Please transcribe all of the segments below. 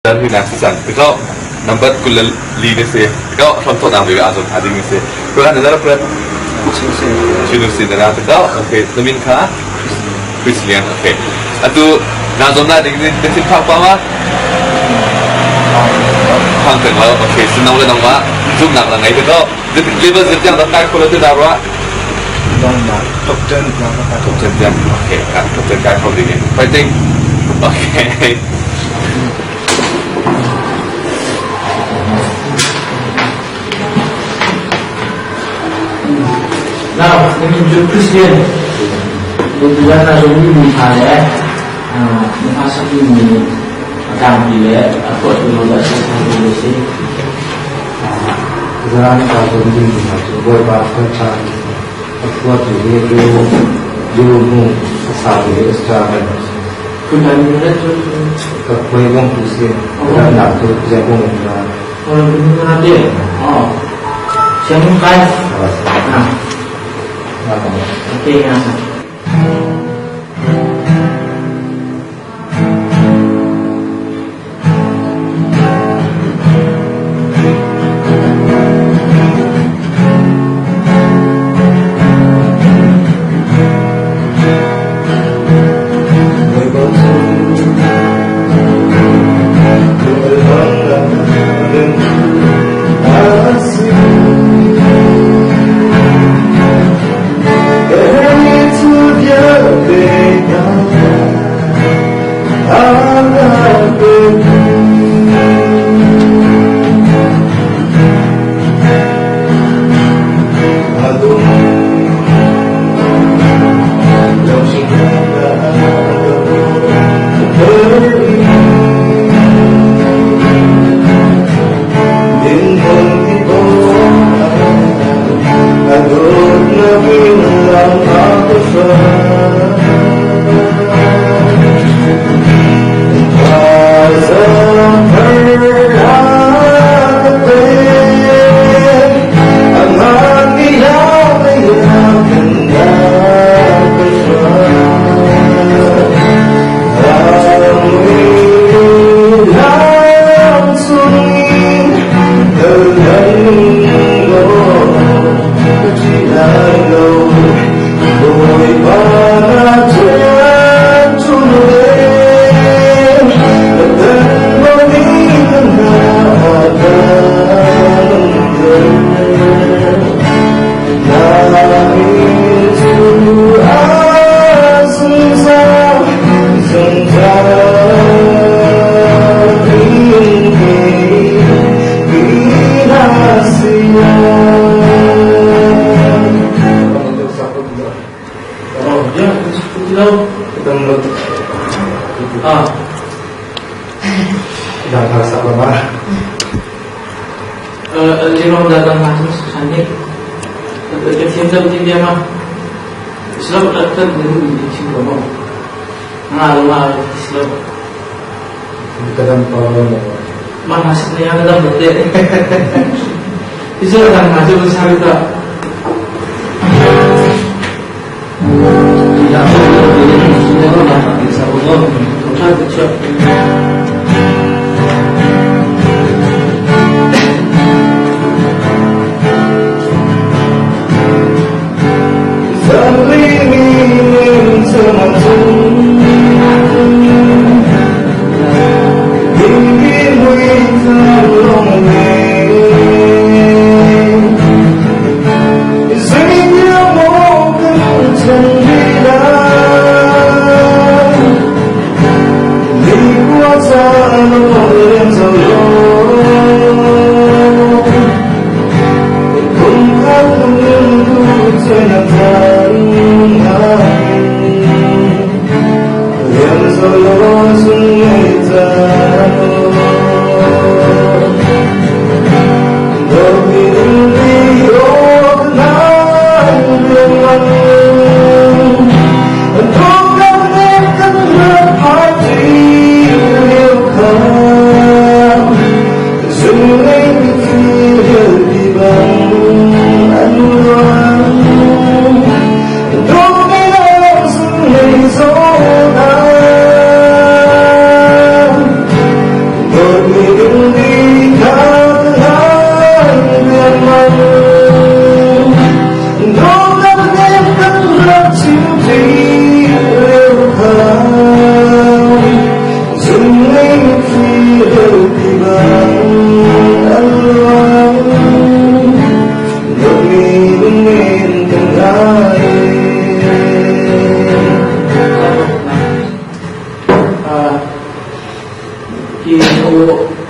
dan hinasan. Kau number kulla line se. Kau contoh nama juga azam adik ni se. Kau kan ada apa? Cinu se dan apa kau? Okay, namin ka? Christian. Okay. Atu nazam na adik ni desin apa mah? Pangkat lah. Okay, senang le nama. Zoom nak langai tu kau. Lepas kerja yang tak kalau tu dah berapa? Top 10 jam. Okay, kan top 10 kan kau dingin. Fighting. Okay. Now, let me do Christian. Kebetulan nazar ini misalnya, masa ini akan bila aku dulu dah selesai sih. Kebetulan nazar ini misalnya, buat apa cari, aku tu dulu sesuatu secara Kuda ni ada tu. kebayang tu sih, dan nak tu jago mana. Orang ini ada. Oh, siapa kan? Okey, nasa. Dah rasa apa mah? Lima datang masuk sana. Kecil seperti dia mah. Islam datang dari sini kamu. Ngalor Islam. Kadang kalau Mana sebenarnya kadang betul. Islam datang masuk ke sana tak. Ya, sudah datang ke sana. Kita kecil.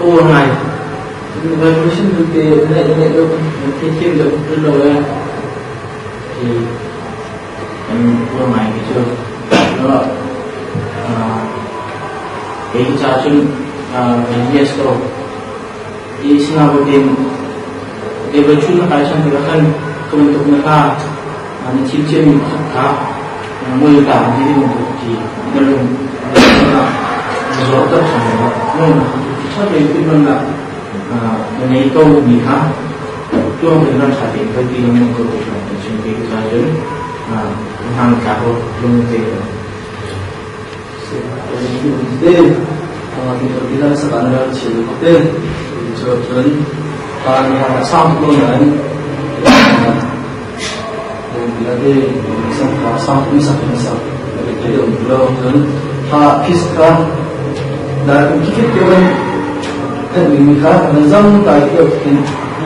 ô này vibration thực tế này đâu cái thêm được rồi thì em ô này cái chưa đó cái cha chung yes đâu đi sinh hoạt bên cái bên chung cái chân thì kan công tục người ta anh chịu chịu mình khá người ta thì mình thì mình rồi tất cả nhưng sau này khi mình là ngày câu mình khá cho mình làm sản phẩm cái gì mình có thể làm trên cái giá trị hàng cả hộ luôn thế đây mình làm sản phẩm là chỉ có tên cho chuẩn và mình xong luôn là là đây xong cũng xong cái điều lâu hơn Pakistan đã cũng kích thích cho anh mình khá là dân tại cái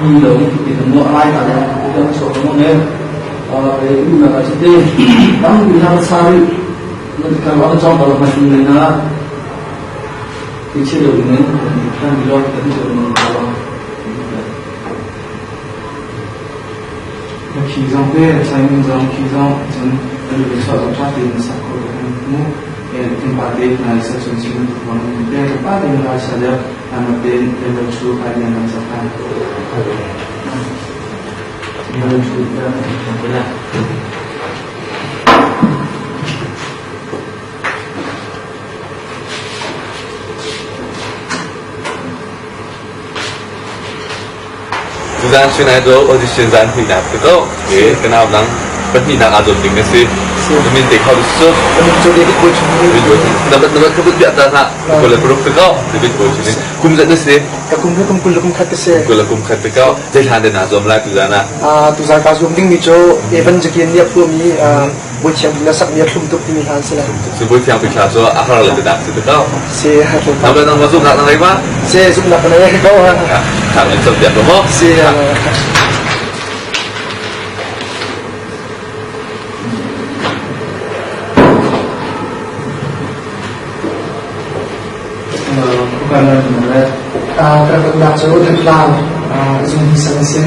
đi đầu thì thằng ai cả là cũng số nó nghe cái là chỉ tên đang bị làm sao nó cái đó trong đó là mình là cái chế độ này đang bị lo cái chế độ này khi dòng về sai mình dòng khi dòng chúng ta được sở hữu phát triển sản phẩm của mình em parte na isa sunod ko ng pero paano yung nasa der natin yung true kanya ng sa kanto yung true na wala Sudan Sunado audition zan hinap ko kenal lang pati na adon din kasi namin take how so David Boch dapat kabut bi atas kalau grup ko David Boch ni kum zat nasi kakum khatse kalau kum khat ko dai han na zom la tuzana tu za ka zoom ding ni cho even jakian dia pu mi Boch yang na sak mi thum tuk ni han sila so Boch yang pikir so ahar la dak se ko se ha to nama nang masuk nak nang ba se zoom na kana ko ha ni so dia mo se bukan benar terbendak jauh dari dalam zoom bisa mesin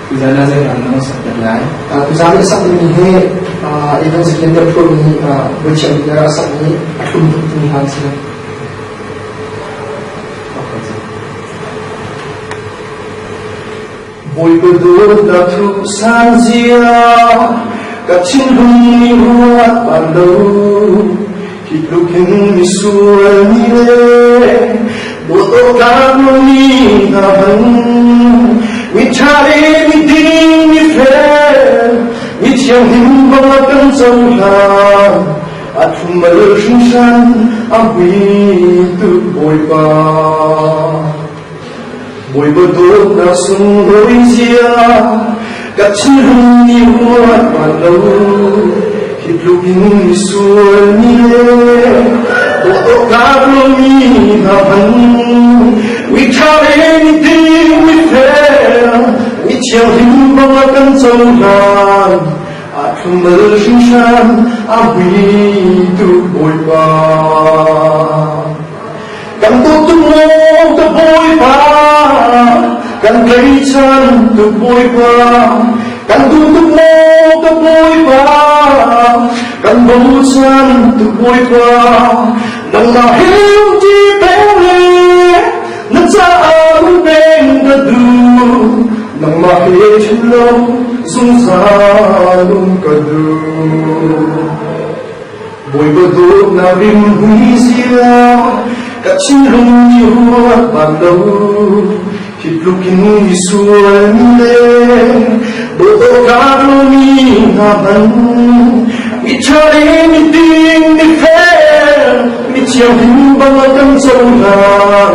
Kuzana saya anak sakit lain Kuzana sakit ini even sekian dia pun ni Boch yang dia rasa ni aku untuk pilihan sila Boy berdua tu sanjia kacin bumi buat pandau hidup ini suami bodoh kamu ni kapan mencari meeting ni fair mencari himbauan jauhan aku mersingsan aku itu boy boy berdua na sungguh sia kacin bumi buat pandau hidup ini suami bodoh kamu ni kapan mencari meeting ni fair mencari himbauan jauhan aku mersingsan aku itu boy kan tutup ke boy kan kaitan ke boy kan tutup ke boy kan bosan ke boy nang mahil di pele nang saan beng kadu nang mahil chilo sungsanung kadu boy baduk na rin huisiya kacin lumiwat pandau hitlukin isuanile bodo karumi naban mencari meeting di fair mencium himbauan jauhan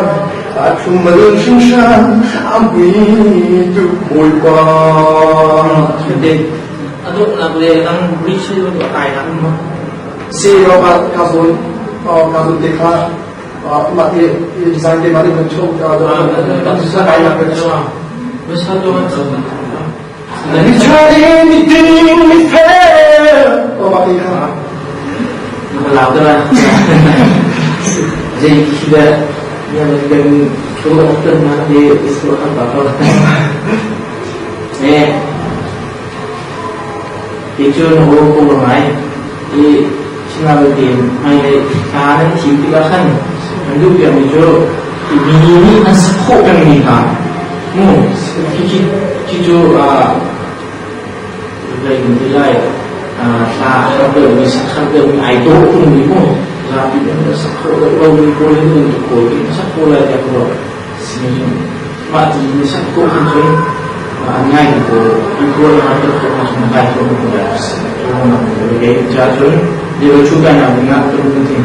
aku mersingsan aku itu boy jadi aduh nak boleh orang beri sih untuk kaya nama si Robert Kazun dekha mati design de mari bentuk susah kaya bentuk besar tu macam mencari meeting ni fair mati nama laut lah jadi kita yang bagian kedua tengah di sekolah bakal itu nombor pemain di Singapura tim main karena tim tiga kan itu yang itu ini nasib yang ini kan kita lagi nilai saya ada idol pun itu tapi sekolah itu untuk koi sekolah dia kalau sini mati ini sekolah itu angai itu yang ada termasuk baik untuk kita jadi jadi dia juga nak ingat penting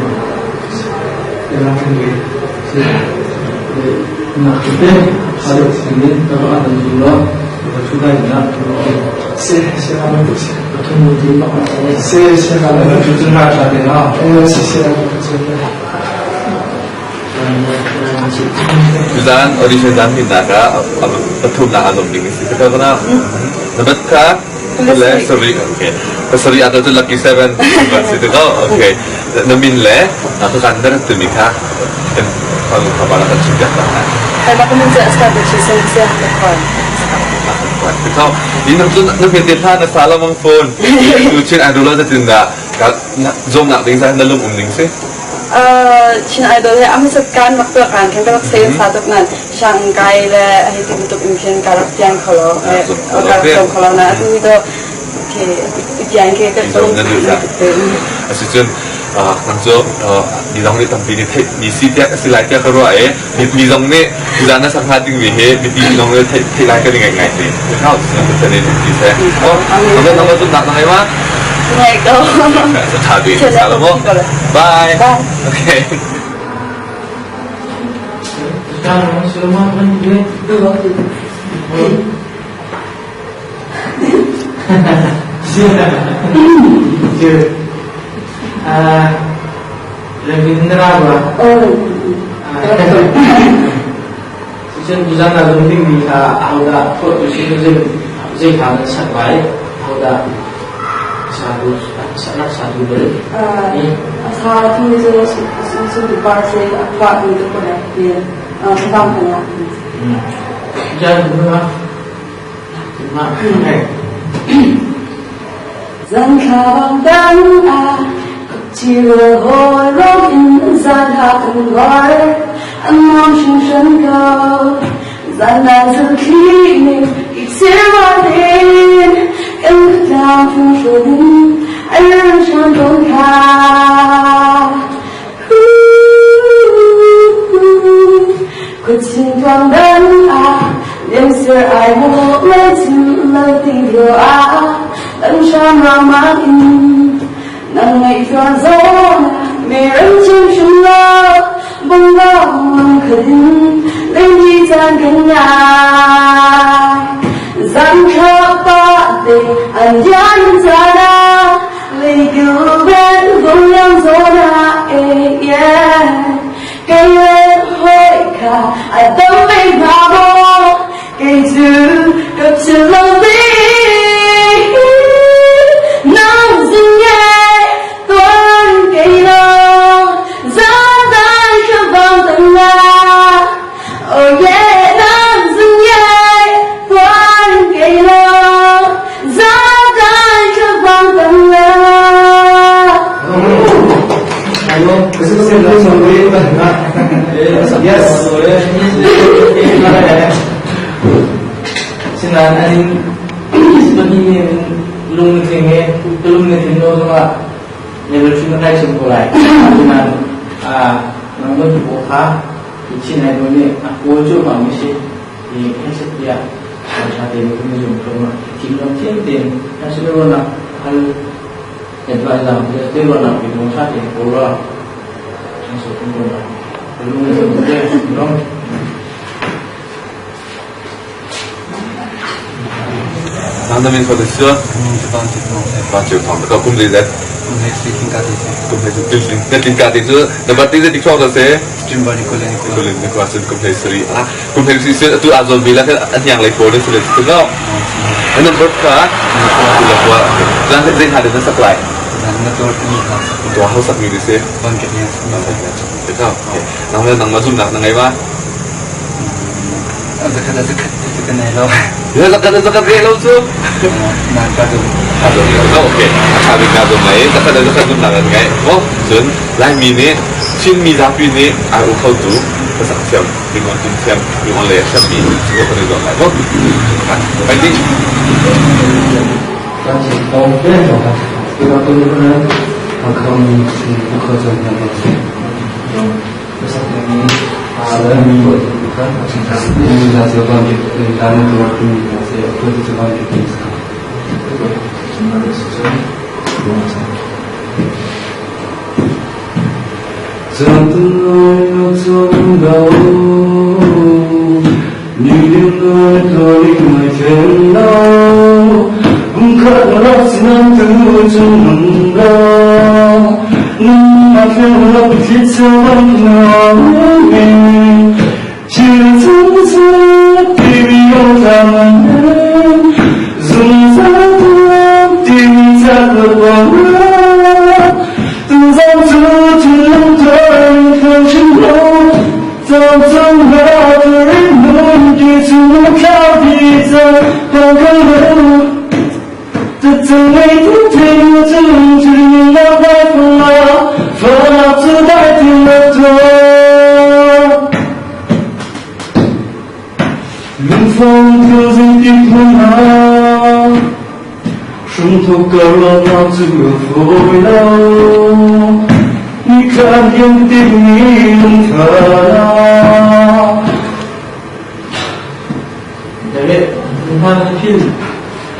dalam ini nak kita harus ingin kalau ada juga juga ingat saya amat ketemu di mana saya kalau itu nak ada saya Jualan audition dan hindaga betul nak alum ini sih. Kita kena dapat kah? Le sorry, okay. Sorry ada tu lucky 7 situ kau, okay. Namin le, atau kandar tu mikah dan kalau kabar ada juga tak. Hai makan menjadi sekali sih saya lekor. Kau ini tu nak kita nak salah mang phone. Lucu ada dulu tu tidak. Nak zoom nak tinggal dalam umning sih. Cina idol ya, kami sekarang waktu kan, kita saya satu kan, Shanghai le, itu untuk impian karakter kalau, kalau nak itu impian kita tu. Asyik nanti di dalam ni tampil ni si dia selai dia keluar di dalam ni jana sangat tinggi di dalam ni selai dia dengan ngai ni. Kau macam ni di sana. Oh, nama tu nak nama apa? Baik kau. Tadi salam. Bye. Bye. Okay. sekarang selama kan dia waktu lebih neraka. Sejak bulan lalu ini kita ada foto sih kan sampai ada satu beri. Saat ini saya lupa saya apa itu pada dia tentang apa. Jangan lupa. Dân khang đắng chỉ là hồi lúc in gian hạ từng gói anh mong chung sân cầu gian nan dần khi mình ít sẽ vào đến em đang phương chuẩn anh đang trong đốn khá cuộc tình toàn đắng đêm xưa ai một lấy chữ lời tình yêu anh trong lòng mang in nắng ngày qua gió mẹ ấm trong chung lo bông bao mong khẩn lên đi gian căn nhà gian khắp ba tình anh dán ra đã lấy cứu bên vùng nhau gió đã cây lên hồi cả ai tâm về mà bố cây chữ cập chữ lòng tin Senang aning sebenarnya belum ngerti semua level cuma sempurna. Cuman namun buka Cina ini aku juga masih di setiap saat ini kami cuma tinggal tim masih berwarna hal advance jadi berwarna di saat ini pula masuk berwarna belum belum Nandamin pada siapa? Baca tahu. Kau kumpulan itu. Kumpulan tingkat itu. Dapat itu di keluar saya. Kumpulan kelas kumpulan kumpulan itu azal bila kan yang lain boleh sudah setengah. Anda berkah. Sudah buat. Jangan sering ada supply. ตัวเขาสักอยู่ดิเซ่ตอนเก็บเงินเดี๋ยวเจ้าน้องเล่นน้องมาจุ่มหนักยังไงวะจะกันไหนเรา เดี๋ยวจะกันเราจุ่ม นานก็ดู Kadung itu oke. Kami kadung lain, kita ada kadung tangan kayak, oh, Jun, lain mini, chin mi tapi ni, aku kau tu, pesak siam, dengan tim siam, dengan leh siam mi, juga pada dua kali. Oh, baik. Kan sih, kalau kita coba, kita perlu benar, kami bekerja dengan baik. Misalnya ini, ada minggu kan, ini hasil kami dalam waktu ini hasil kerja kami kita. Chẳng từng ai nó trong đâu, như đêm nơi thôi người trên đâu, cũng khát nó xin ăn thứ trong lòng đâu, nhưng mà theo lòng thiết cho anh nào mình, chỉ chẳng biết thì vì yêu thầm em, dùng giá thương tìm ra được bằng từng dòng dư trên lòng thôi không chừng đâu dòng dòng hoa từ đến nơi kia chúng nó cao đi ra còn không đâu từ từng ngày thức thêm một chừng chỉ nhìn nhau bay cùng nhau và nào chưaได้tìm được thôi những phong thương danh tim hôn hao chúng thuộc cờ lo nhau chưa vội đâu như cảm nhận tim nghĩ thở đấy chúng ta nói phim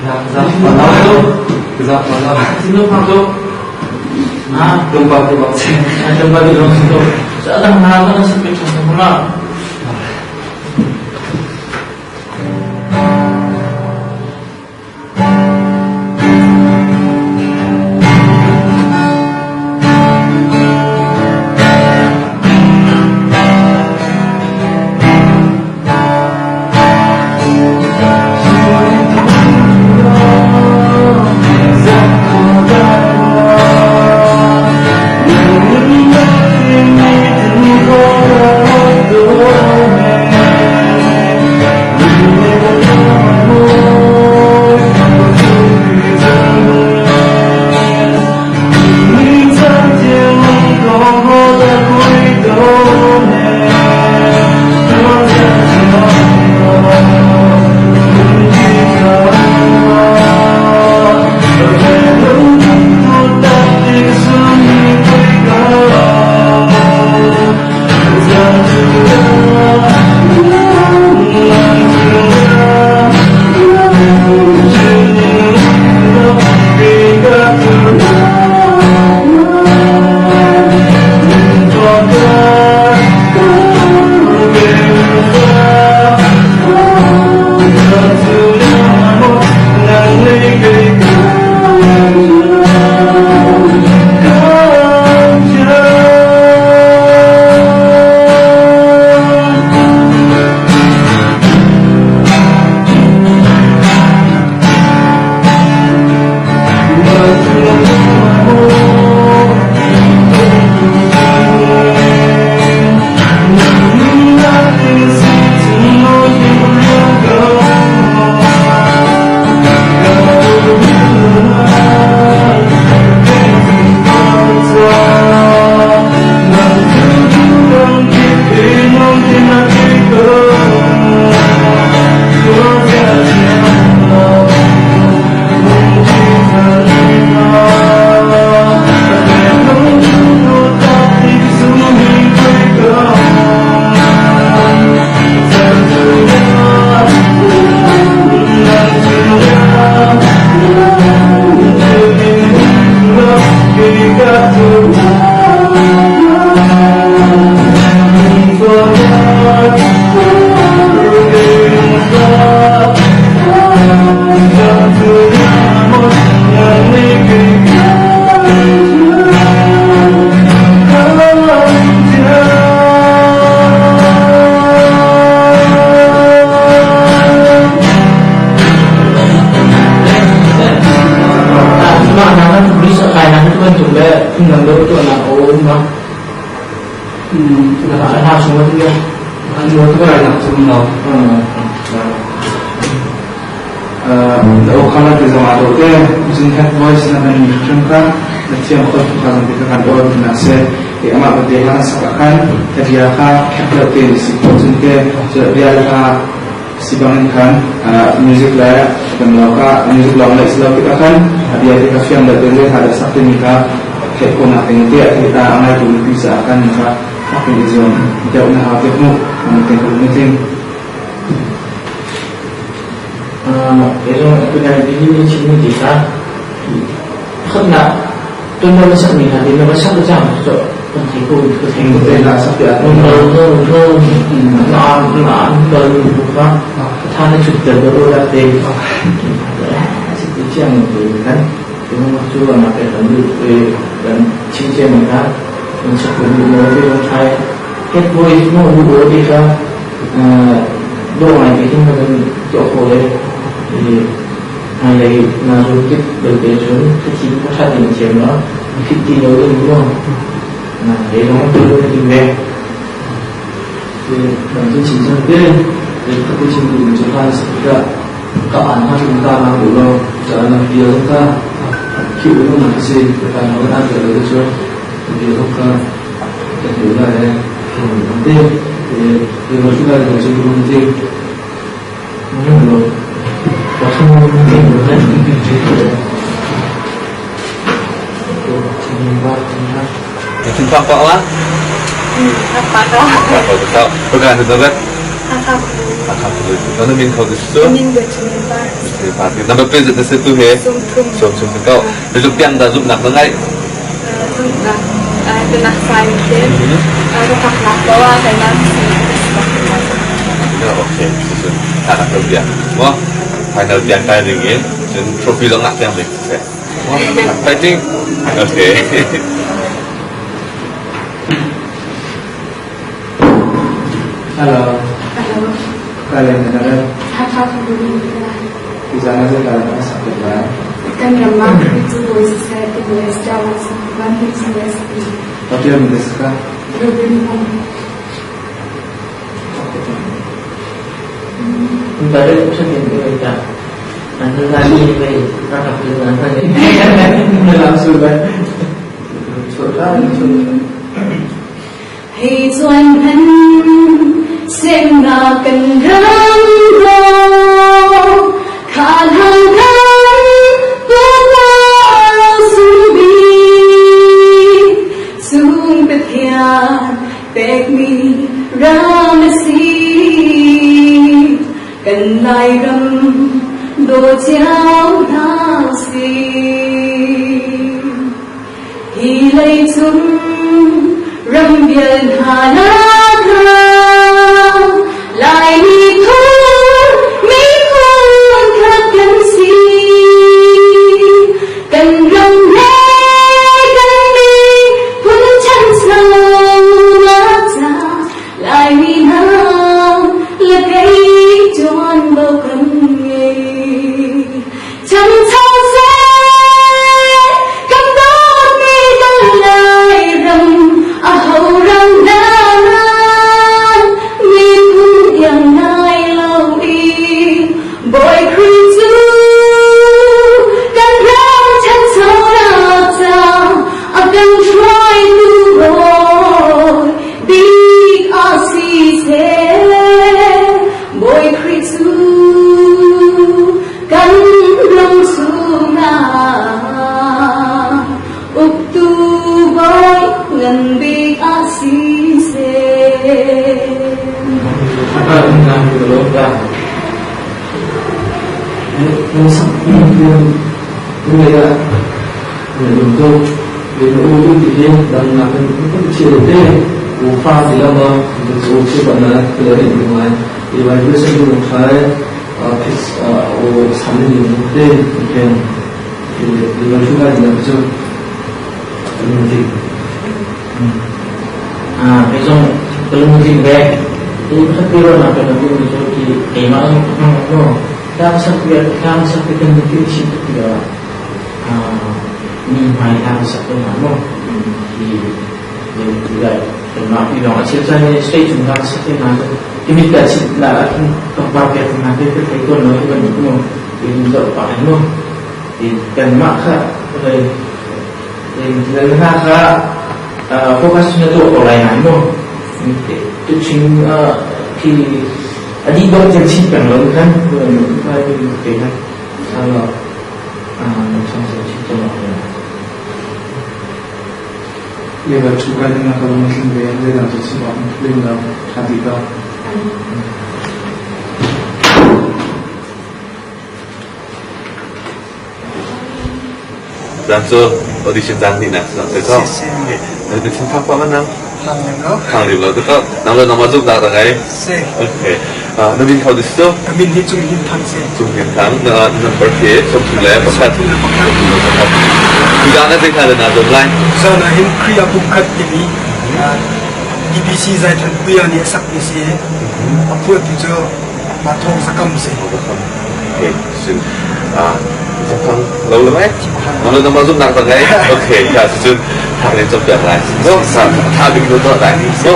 làm ra mà nói đâu cứ ra mà nói xin lỗi phạm đâu đồng bào thì bảo xe đồng bào thì đồng đâu sẽ đang làm nó sẽ bị trồng không nào Oh chua các bạn làm chung nó đâu không là cái dòng đầu tiên chúng ta voice là mình chúng ta là chuyện không phải là cái căn đồ là sẽ thì mà vấn đề là sao kan thì là cái tiền sự chúng taจะเรียกว่าsibangan kan music lah dan melakukan music lawan Islam kita kan dia dikasih yang berbeda ada satu nikah kekona tentia kita amal dulu bisa akan nikah tapi izin jauh nak hafidmu mungkin mungkin itu dari ini sini kita kena tuan masak ni hari ni masak macam tu penting pun penting betul lah sampai ada naan buka thana cukup terlalu deh seperti yang itu kan itu maksud anak yang dan cincin mereka untuk menjadi orang Thai kết vui nó vui bữa đi ra đôi ngày thì chúng ta đang chỗ khổ đấy thì ngày này là rồi tiếp đầu tiên xuống cái chín có sát tiền chiếm đó khi đi đâu đi đúng không để nó tự đi về thì bản chương trình sang bên thì các cái chương trình chúng ta sẽ gặp các bạn hát chúng ta làm đủ lâu trở làm điều chúng ta chịu không làm gì để ta nói ăn được được chưa điều không cần cái điều này vấn đề thì điều mà chúng ta phải chịu không gì nhưng mà có không biết được hết Chúng ta có á? Apa kah? Apa tahu? Bukan itu kan? Alhamdulillah. Alhamdulillah. Kalau min kau tu, Min berjumpa. pasti. Nama pezat nasi tu he. Sum kau. Lalu pian dah zoom nak dengai. Sudah. Pernah saya mungkin. Rupak nak bawa dalam sini. Ya okey. Susun. Tak nak kebian. Wah, final pian kaya dengan. Dan trofi lengkap yang ni. Wah, fighting. Okey. halo Halo. kalian dengar Alhamdulillah. di sana saya kalian sakit lah Kan ramah itu voice saya tulis Jawa sebulan itu saya tapi yang mendesak berbintang. Kita ada usaha yang kita nanti lagi ni kakak dengan apa ni langsung kan sudah Hãy duyên thân xem nào cần gắn bó khả năng thân bước qua subi sung bệt hiền bệt mi ramasi cần lại râm đồ chéo nào si hi lấy chung râm biển hà nát lại đi thôi mấy con thật cần si cần râm lê cần đi cuốn chân sâu ngát ra lại đi nào là cây tròn bầu cần nghề chẳng thao sẽ cầm đốt đi tân lại râm hầu răng đan min cũng yang nai lâu đi boy creature can run chân sâu nào sao I can try to boy big asi se boy creature can run xuống nào ục tu boy ngân big asi se apa yang dulu kan yang sampai ini ya untuk untuk dia dan nak untuk cerita upah dia mah untuk sebenarnya dari dengan ibadah sebelum saya kis sambil ini mungkin ibadah juga dia betul mungkin cái dòng cái lưng gì về thì rất nhiều là cái đầu tiên thì cái mà nó đang sắp việc đang sắp cái cần tiêu chí thì là mình phải làm sắp cái mà nó thì Tidak, terima kasih. Asyik saya stay cuma sekian aja. Ini dah dah tempat yang nanti kita ikut nanti kan itu ini tak pakai no. Dan maka dan maka fokusnya tu orang no. Itu cuma ki adi baru jadi pengen kan, baru kan. Kalau macam cerita macam 얘가 주간이나 그런 것인데 내가 좋지 않은 틀린다 자기가 Zanzo audition Zang ni nak sampai kau. Nanti cinta apa mana? Hang di belah tu kau. Nama zoom dah tak kaya? Okay. Nabi kau di situ? Kami ni cuma hintang se. Zoom hintang. Number K. Sob tulai. Pakat. Juga nanti kita ada zoom line. Zona hin kriya bukat ini. DBC zai tan kuya ni sak ni se. Apa tu je matong sakam se. Okay. Sun. Không lâu lắm ấy nó mà giúp nặng tầng ấy ok cả sự thằng lên trong việc này nó thà đừng đối tượng này nó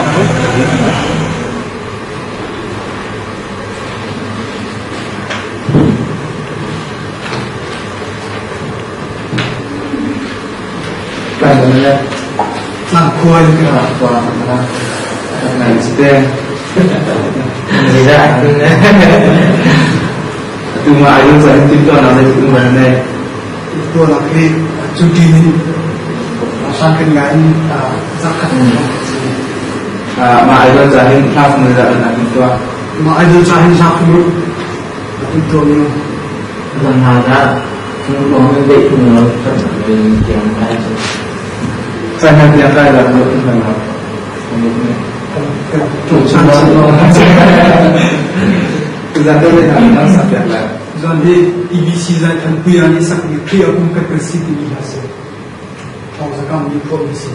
cái này làm khuôn là qua này chỉ đen gì ra cuma ayun saya cinta nama itu mana itu lagi cuti ni masakan lain zakat mak ayun saya kelas muda anak itu mak ada cahaya zakat itu ni dan ada semua orang baik semua kan yang ada saya tidak ada dalam itu tu cahaya Kita tu kita nak sampai lah. Jadi IBC zai tan kuya ni sak ni kriya bukat bersih ni hasil. Tahu sakam ni promisi.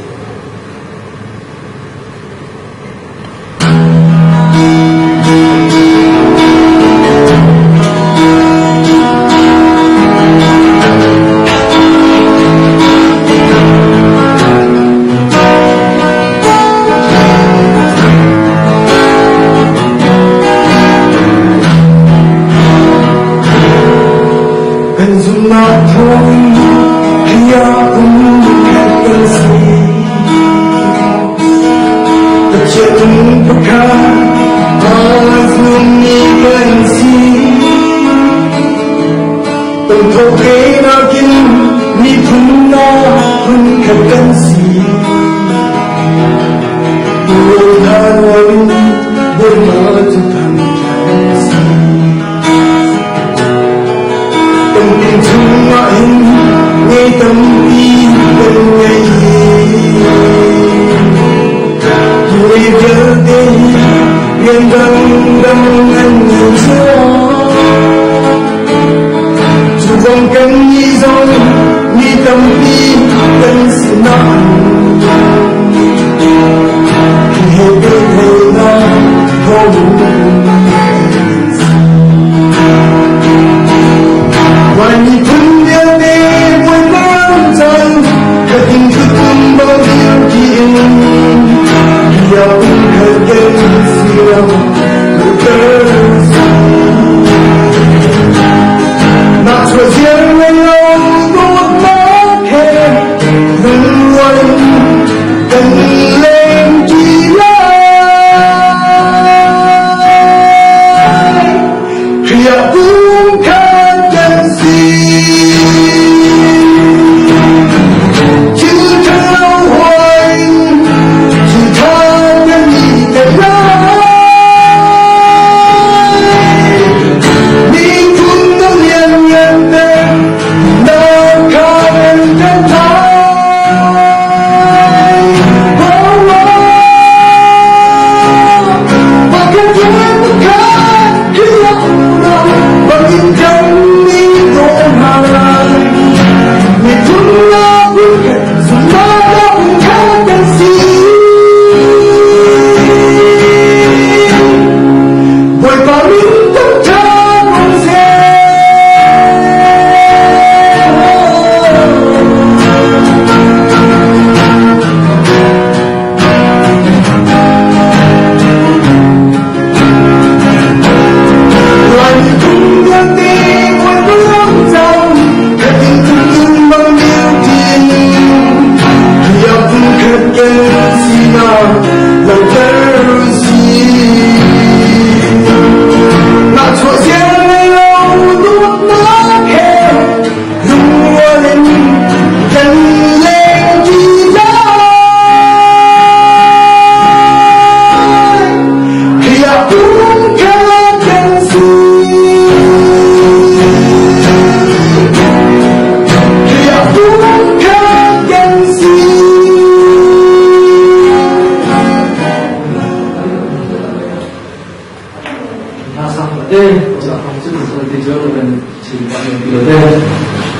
Sampai orang itu seperti jauh dan cerita yang kita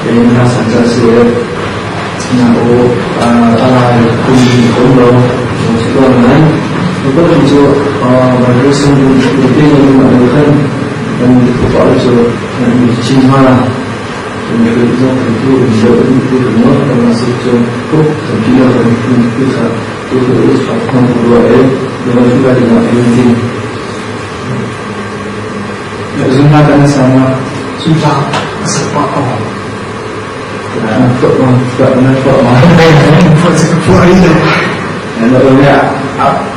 yang merasa tersier, nahu tanah kumlo, sekolah lain, itu juga berkesan lebih menggunakan dan kepala itu cinta, dan itu semua termasuk cukup terkira dan kita itu faktor kedua dengan juga dengan penting. Zona dan sama susah sepak awal. Untuk nampak mana sepak ini. Dan oleh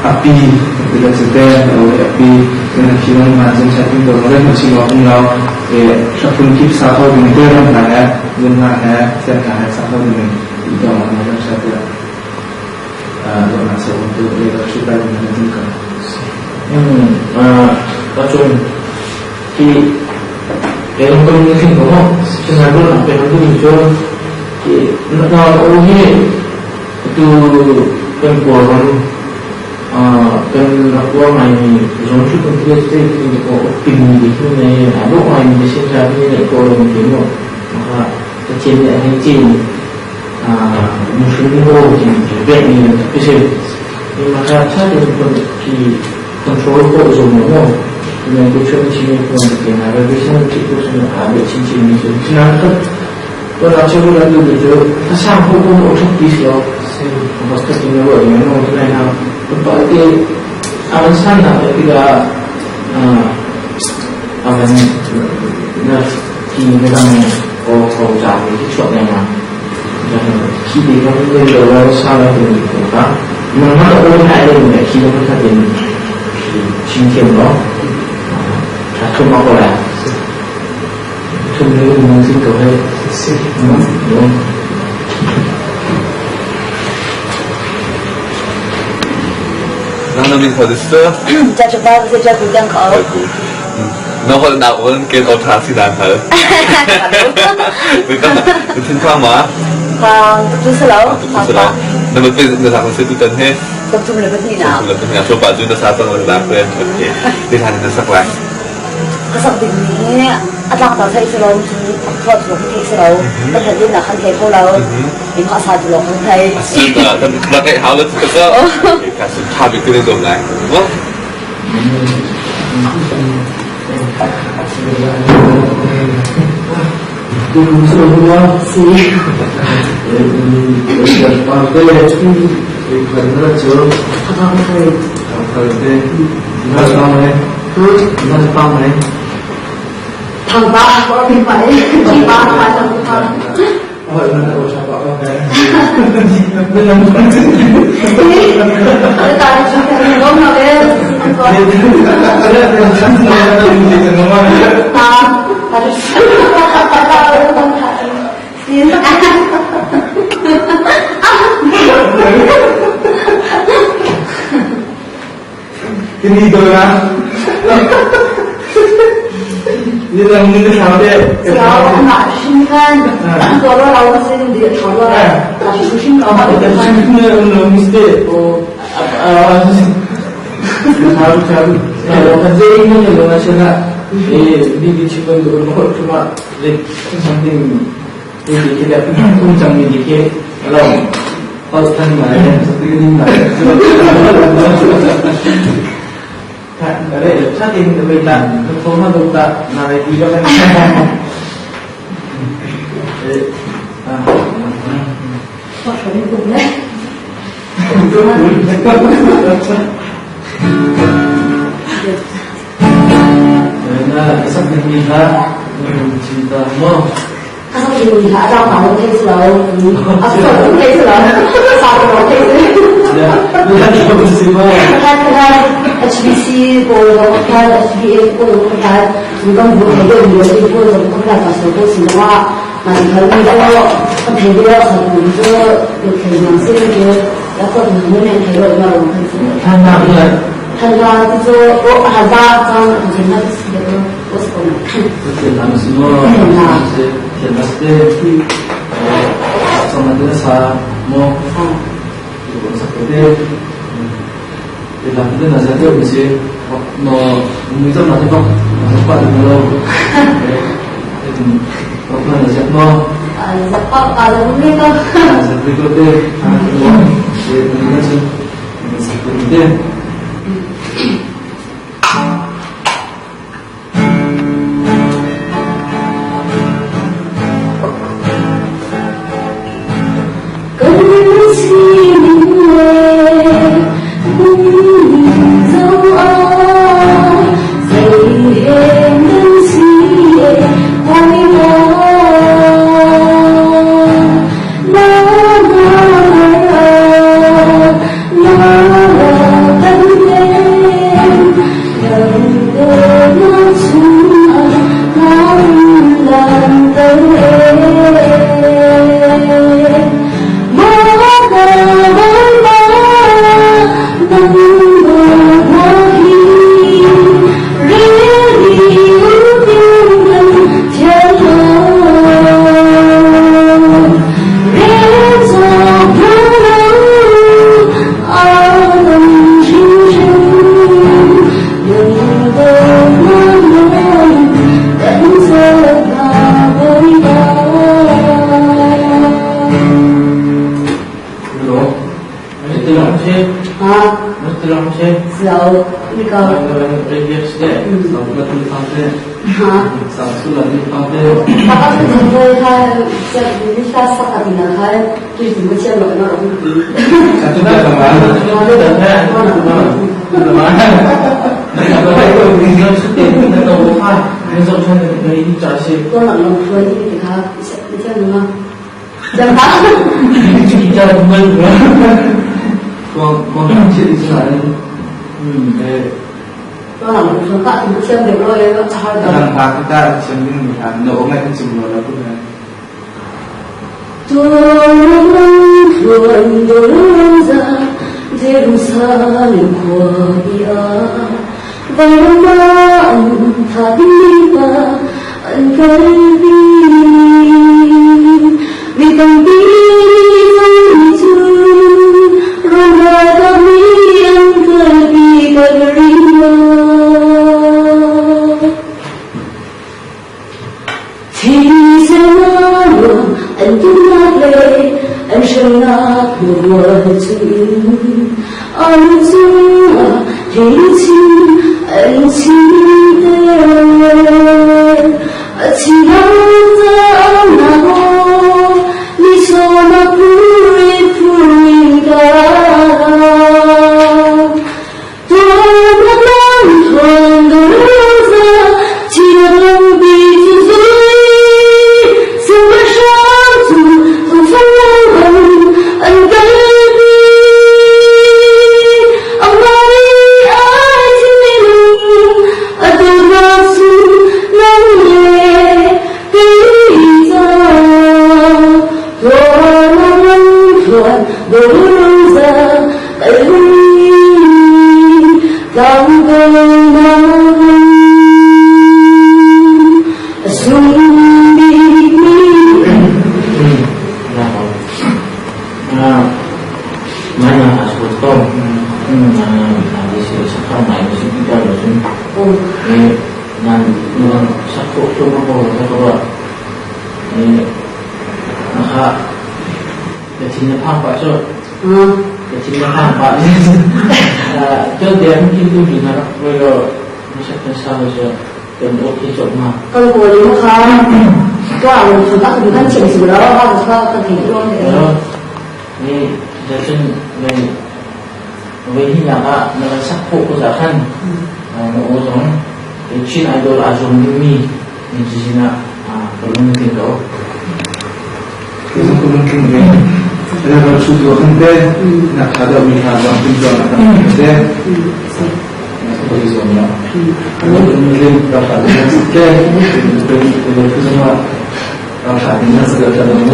api bila sedang oleh api dengan kilang macam satu orang masih ngomong lau. Sapun kip satu dengan orang lain, dengan siapa satu dengan itu orang satu. Orang satu untuk mereka sudah menentukan. Macam कि एवं कम्युनिकेशन को central payment जो कि ना वो ही तो kan kuaran kan aku main zon tu kan dia tu ko opini itu ni ada main di sini jadi ni ko orang ni maka kecil ni kecil muslim ko jadi ni tapi sih maka saya pun ki control ko zon mo dengan kucing sini pun kita ada di sini kita semua ada cincin ni senang kan kalau aku lagi betul asal pun orang tislo pasti punya orang yang orang lain nak berarti awan sana tidak awan nak kini memang kau cari sesuatu yang dan kini kami berdoa salah dengan kita mana orang lain yang kini kita dengan cincin loh aku mau lah semua mungkin kau hay Nang min hadisnya. Jadi baru saja bidang kau. Nang nak orang kan operasi dan hal. Bukan, itu sama. Tu selalu. Nama tu nak masih tu kan he. Betul lebih ni nak. Lebih ni. Coba juga satu orang dah pernah okey. Di sana nak sekolah. Kesak begini, anak tak saya selalu tu, aku tu aku selalu, tapi dia nak kan kau lalu, ini masa tu lalu kan. Sudah, dan pakai hal itu juga. Kasih habis tu ni domai. Wah. Semua si. Partai kerana jauh, partai mana mana, mana mana. Thằng có tiền phải chỉ ba trăm con. Hỏi nó là sao bảo con cái. Bây giờ chỉ cần có một cái con. Ini doa. Ini yang mungkin sampai. Kalau nak singkan, kalau lawan sini dia kalau kasih susun kalau ada susun mesti harus kalau kerja ini kalau nasional di cipuan itu cuma something ini kita puncang ini kita kalau pastan mana seperti ini Ada saat ini kita performa kita naik di dalam ini boleh. Nah, sampai kita cinta mau. Kalau kita ada kalau kita selalu, aku selalu kita selalu kita. Ya, bukan cuma semua. Kan HBC boleh kan HBA boleh kan, bukan boleh dia boleh kan pasal itu semua. Nanti kalau kita terpilih satu itu yang sih dia dapat mengenai kalau orang kan. Kan itu ada kan jenis itu usaha kan. Kita semua kita mesti sama dengan mau seperti kita nanti mesti người dân là thế không qua được lâu có phần là giấc mơ giấc mơ là không biết không giấc mơ có tên để mình nói chuyện mình sẽ cùng tên con là lòng phơi thì khá sẽ đi theo đúng không? Chẳng hạn chỉ cho mình con chuyện gì là con là lòng phơi tại thì xem được rồi nó chả được thằng bạc kita xem những người nổ ngay cái chừng rồi là cũng là tuần tuần ra để đủ xa lên qua bia và anh thà đi qua anh cái vì tâm đi không chừng rồi là tâm đi anh cái đi cái đi thì sẽ luôn anh cũng ngạc lệ anh sẽ ngạc một chừng anh chung thì xin anh xin tên chỉ đang ta nào đi cho nó vui vui cả tôi đã đang thuần đưa ra chỉ đang bị dối sự bất sáng dù tôi phong vần anh cái con của lý một không có là một chúng ta cũng thân chỉnh sự đó bao giờ cho thân thể luôn thếนี่จะซึ่งในเวทีอย่างว่าในสักพวกภาษาขั้นโอ้สองชิ้นไอดอลอาจจะมีนี่จริงๆนะเป็นเรื่องที่เรา 그래서 그런 게 내가 주도 한데 나 가다 보니까 막 근데 거기서 그냥 오늘은 나 받으면서 그 정말 나 받으면서 그랬잖아요.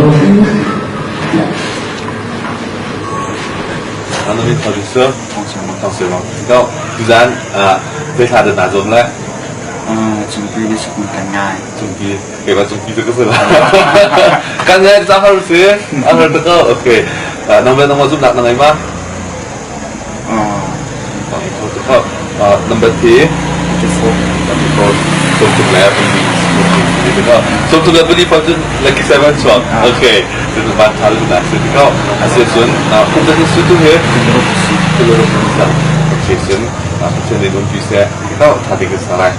Anh biết thật sự thật sự không? Đâu, cứ dán về thả được nào rồi đấy. Chúng tôi đi chụp một cảnh ngài. Chúng kia, cái bà chúng kia rất là sửa. Cảnh ngài sao hơn xí? Anh hơn được không? Ok. Năm bên nó giúp đặt là ngày mà. Không. number 3 so to left so to left ni pun lagi 7 swap okay itu tempat halu lah so kau hasil sun kita ni suatu he telur besar okay sun macam ni don't bisa kita tadi ke sana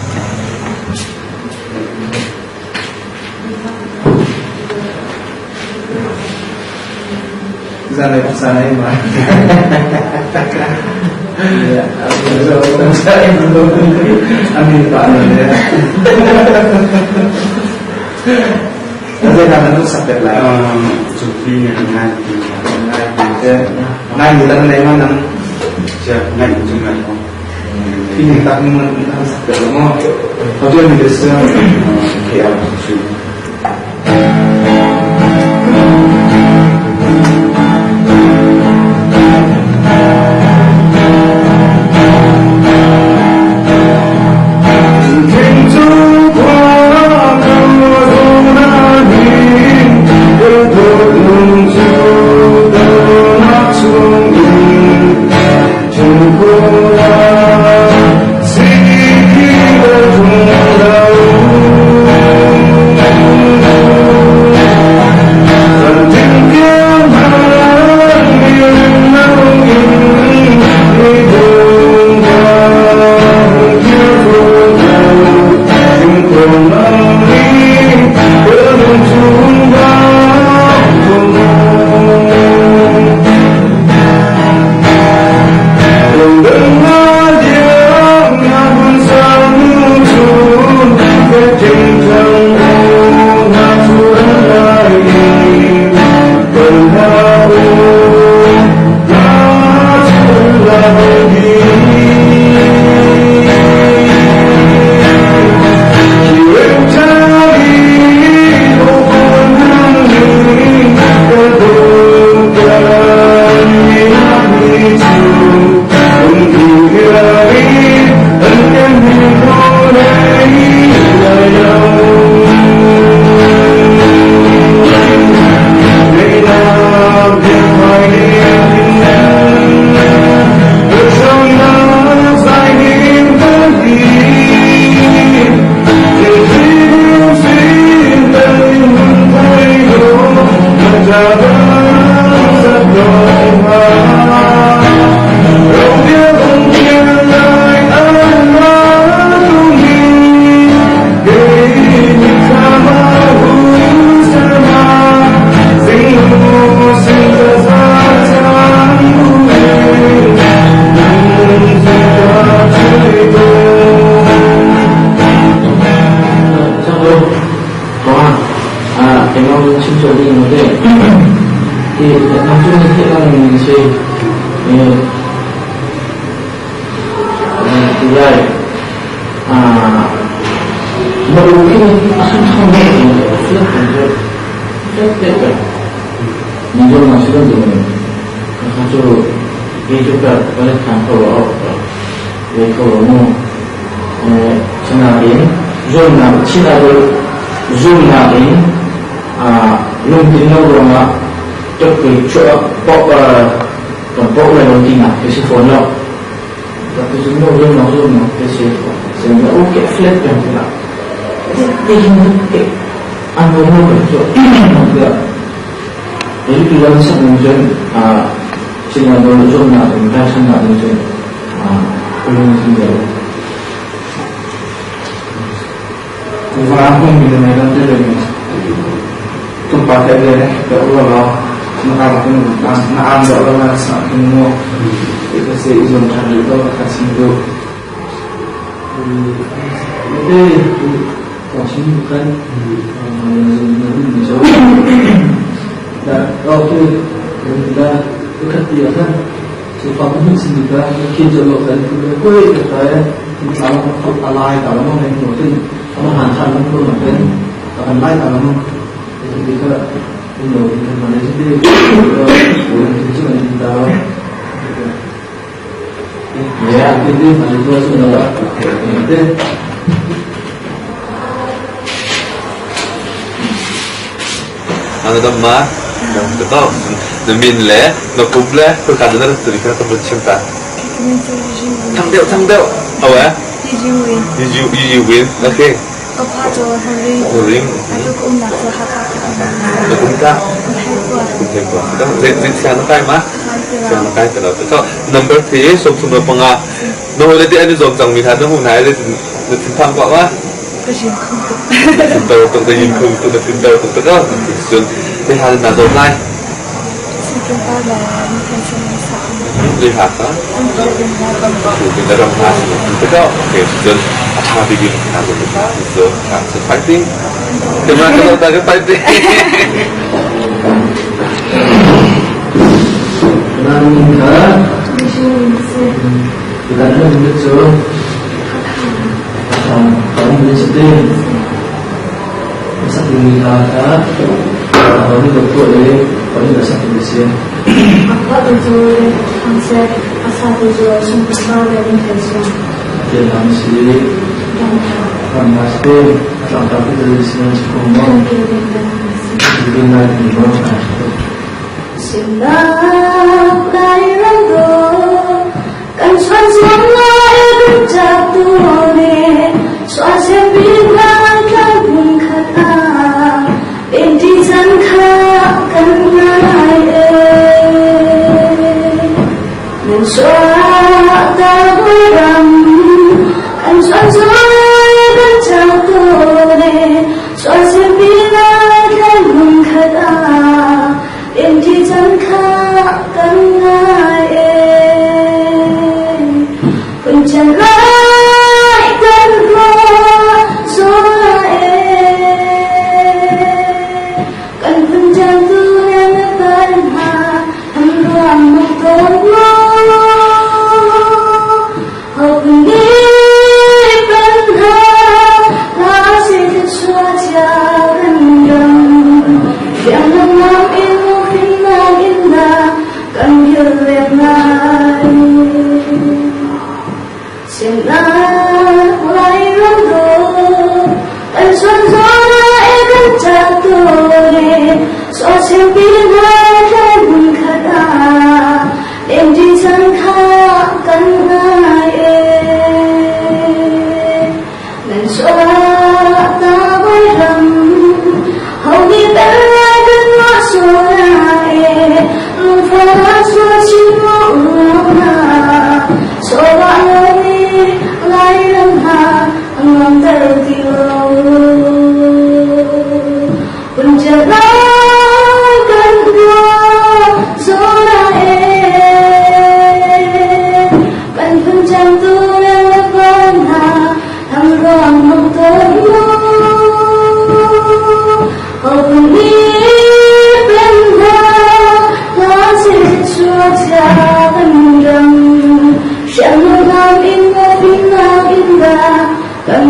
Sana sana ini mah. Ya, orang saya belum ambil panen ya. Saya nak tu sampai lah. Sufi ngay Ngay người ta này mà nằm ngay trong ngày không khi người ta nhưng mà nằm sampai là ngon. Họ chưa mình được xem kiểu Jadi bilang semuanya sehingga dulu zona dan sana itu belum sendiri. Orang pun bila mereka terlebih tempat ada Allah nak pun nak ambil orang nak semua itu seizin cari itu kasih itu. Jadi kasih bukan dan waktu kita kegiatan sifatnya sendiri kita lakukan kue kita kalau alai kalau mau main mungkin kalau hantar itu mungkin akan lain kalau mau jadi kita untuk kita mana jadi orang itu mana kita ya jadi mana itu sudah jadi Anda mah, betul. Demi le, nak kubla, perkara dari cerita terbentuk. Tangdeu. Oh yeah? Did you win? You win? Okay. Papato Hari. Ring. Aku nak sehakak. Cũng cả. Hai kuat. Cũng thấy quá. Đó, dịch sang cái mà. Sang cái từ đó. So number 3 số số nó bằng à. Nó hồi đấy anh dùng chẳng mình thấy nó hôm nay là tin thăng quá quá. Cái gì không được. Tin tờ tụng tay nhìn không tụng tin tờ tụng đó. Rồi đây hai là dùng này. Xin kính chào là những thành viên sắc. Đi hạt đó. Kita dalam hasil kita okay dan apa bikin kita so cancer fighting gimana kalau tak fighting Namika kita ada betul kamu boleh bisa dilihat ini betul ini bisa dilihat Apa tujuan konsep asal tujuan sumber dari intensi dalam sini pasti tapi dari sini semua dengan dimana Silap dari rando kan suan lai berjatuh ne suan sebilang kan pun kata inti jangka kan nai dan suat terberam kan suan lai berjatuh ne suan sebilang kan pun kata inti jangka kan nai penjalai dan roh soai kan penjantung yang pernah ruang motormu hopni pernah nasib cuaca rendam yang memang ilmu fitnah kan gelap nai Sinar mulai rando kan suan zona kan jatuh suan sembilan kan kata yang disangka kan naik dan suat tabayram hau di kan masuk naik lupa suat cimona soal lai lengah engam tertilau penjelakan dua sorai kan penjantung yang pernah ruang motormu kau pernah nasib cuaca rendam yang menang indah kan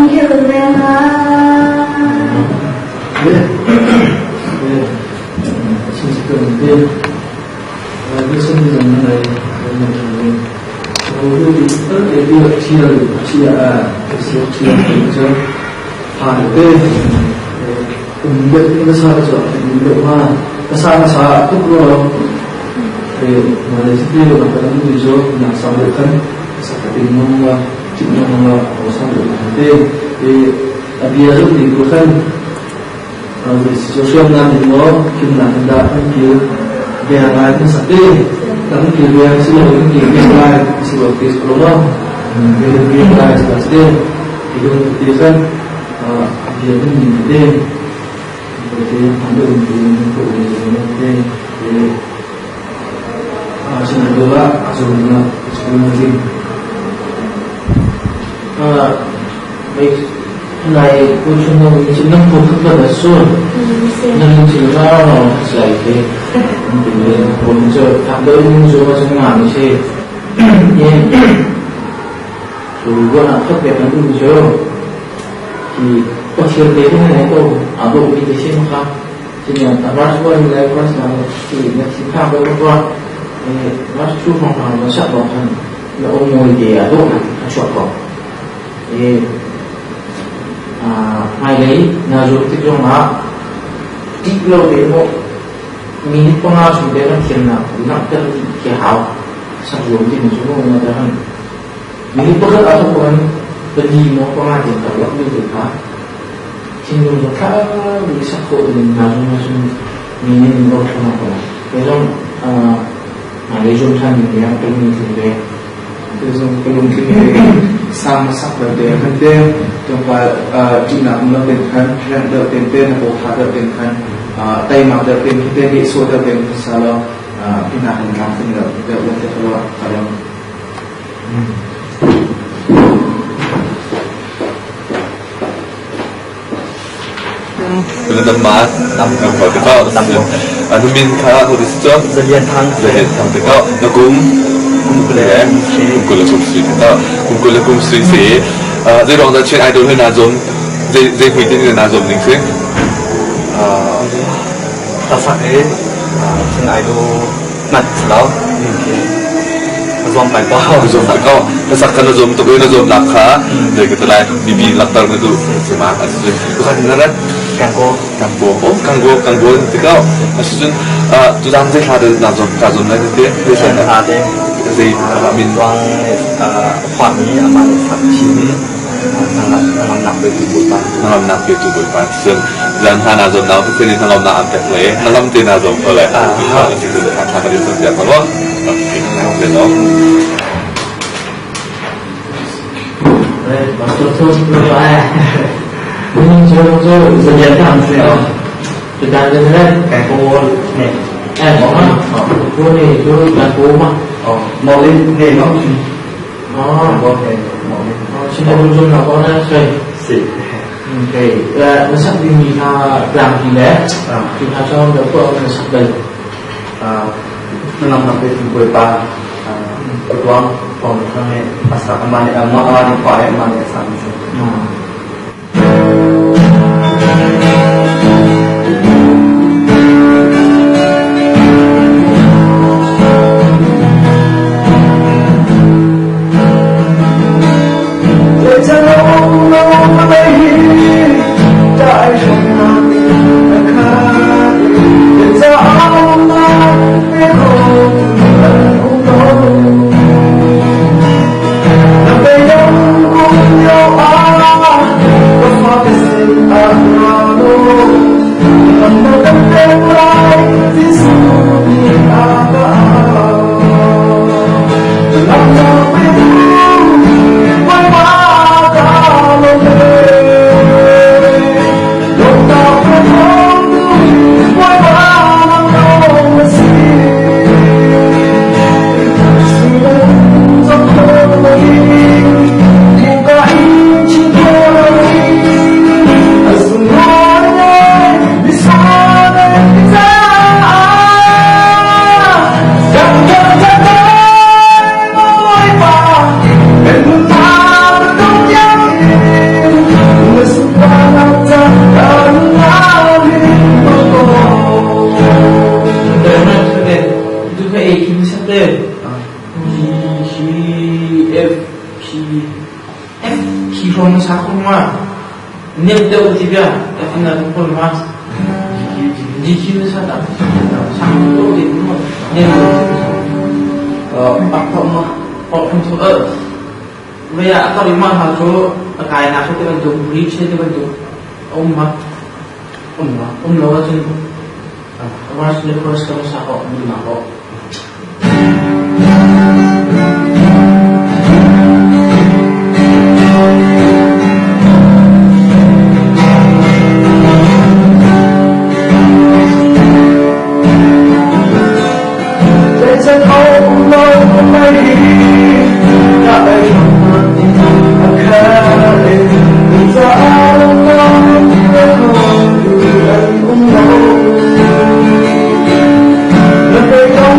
biasa dibutuhkan sosial nanti lo kita hendak mungkin dia lain sakti tapi dia sih mungkin dia lain sih waktu sekolah dia lain sakti itu dia kan dia pun dia dia ambil untuk dia asalnya doa asalnya sekolah mungkin baik này cô chung đâu chỉ năm phút thức là xuân nhưng chỉ là nó xảy thế thì mình giờ tham gia những số mà chúng làm như thế nhưng dù có là khác biệt nó cũng giờ thì có chiều thế này đâu ở đâu đi thì xem không thì nhà ta bắt qua như này bắt là thì nhà chỉ tham với qua bắt chú phòng nào nó sắp vào thành là ông ngồi thì ở đâu là chọn vào thì mai lấy nhà dùng tích trong đó tích lâu đến một minit con nào chúng ta đang thiền nào cũng nặng chân cái hào sang dùng thì mình chúng ta người ta Ini bukan ataupun pergi mau pengajar kalau itu tak. Sehingga mereka bisa kau dengan langsung ini menurut apa? Kalau ada jurusan yang perlu kita, itu perlu kita sama sama dia. Kita tempat Cina melakukan dan tertentu atau ada tertentu, tapi macam kita di suatu tertentu salah pindah dengan kita untuk keluar kalau. Bila dah nam kalau kita anu min kah tu disco Zalian thang kita nagum boleh kum street kita kum street sih jadi orang dah cakap idol ni nazom jadi hui ni nazom ni sih tasak cakap idol nak selalu zoom pai bao zoom tak kau tasak kan zoom tu zoom nak kah jadi kita lah bibi latar itu semua asal bukan benar Kanggo Kanggo tikau maksudnya tu dah mesti ada nazom lagi dia biasanya ada jadi min tuang suami aman sakit nak bertubuh nak bertubuh pasien dan hana nazom nak kita ni nazom nak ambil leh nazom tu nazom oleh itu tak ada sesuatu kalau betul betul ini jauh Zalian thang sih. Kita ada Kanggo ni. Mana? Kanggo ni tu Kanggo mah. Mau lên nghề nó Kanggo ni Cuma ujung nak kau nak saya. si Okay. Masak di dalam kita. Kita cakap dapat masak dari. năm năm cái buổi ba tuang phòng này asal amani amani phải amani sang Ni tahu juga, tapi nak pun mas. Di sini sana, sangat tu di mana. Ni apa mah, apa tu bây giờ tao đi mang hàng số cái nào số cái bên dùng reach cái bên dùng ông nói trên ông sẽ first cái sao họ đi mà họ Hãy subscribe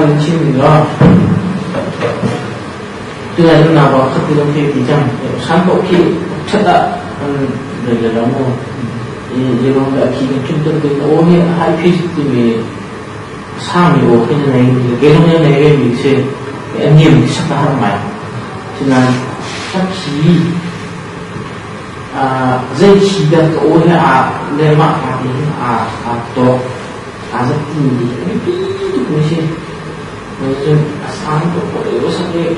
mình chịu mình lo từ này lúc nào vào khắp cái dòng thì chẳng sáng bộ khi chất đã rồi là đó mà thì lúc đã khi trung tâm cái ô hiện hai phi thì mình sao mình ô cái này cái lúc này mình sẽ anh nhiều thì sắp ra ngoài cho nên chắc chỉ dây chỉ được cái ô hiện lên mạng thì to rất nhiều cái gì Macam asal tu boleh sampai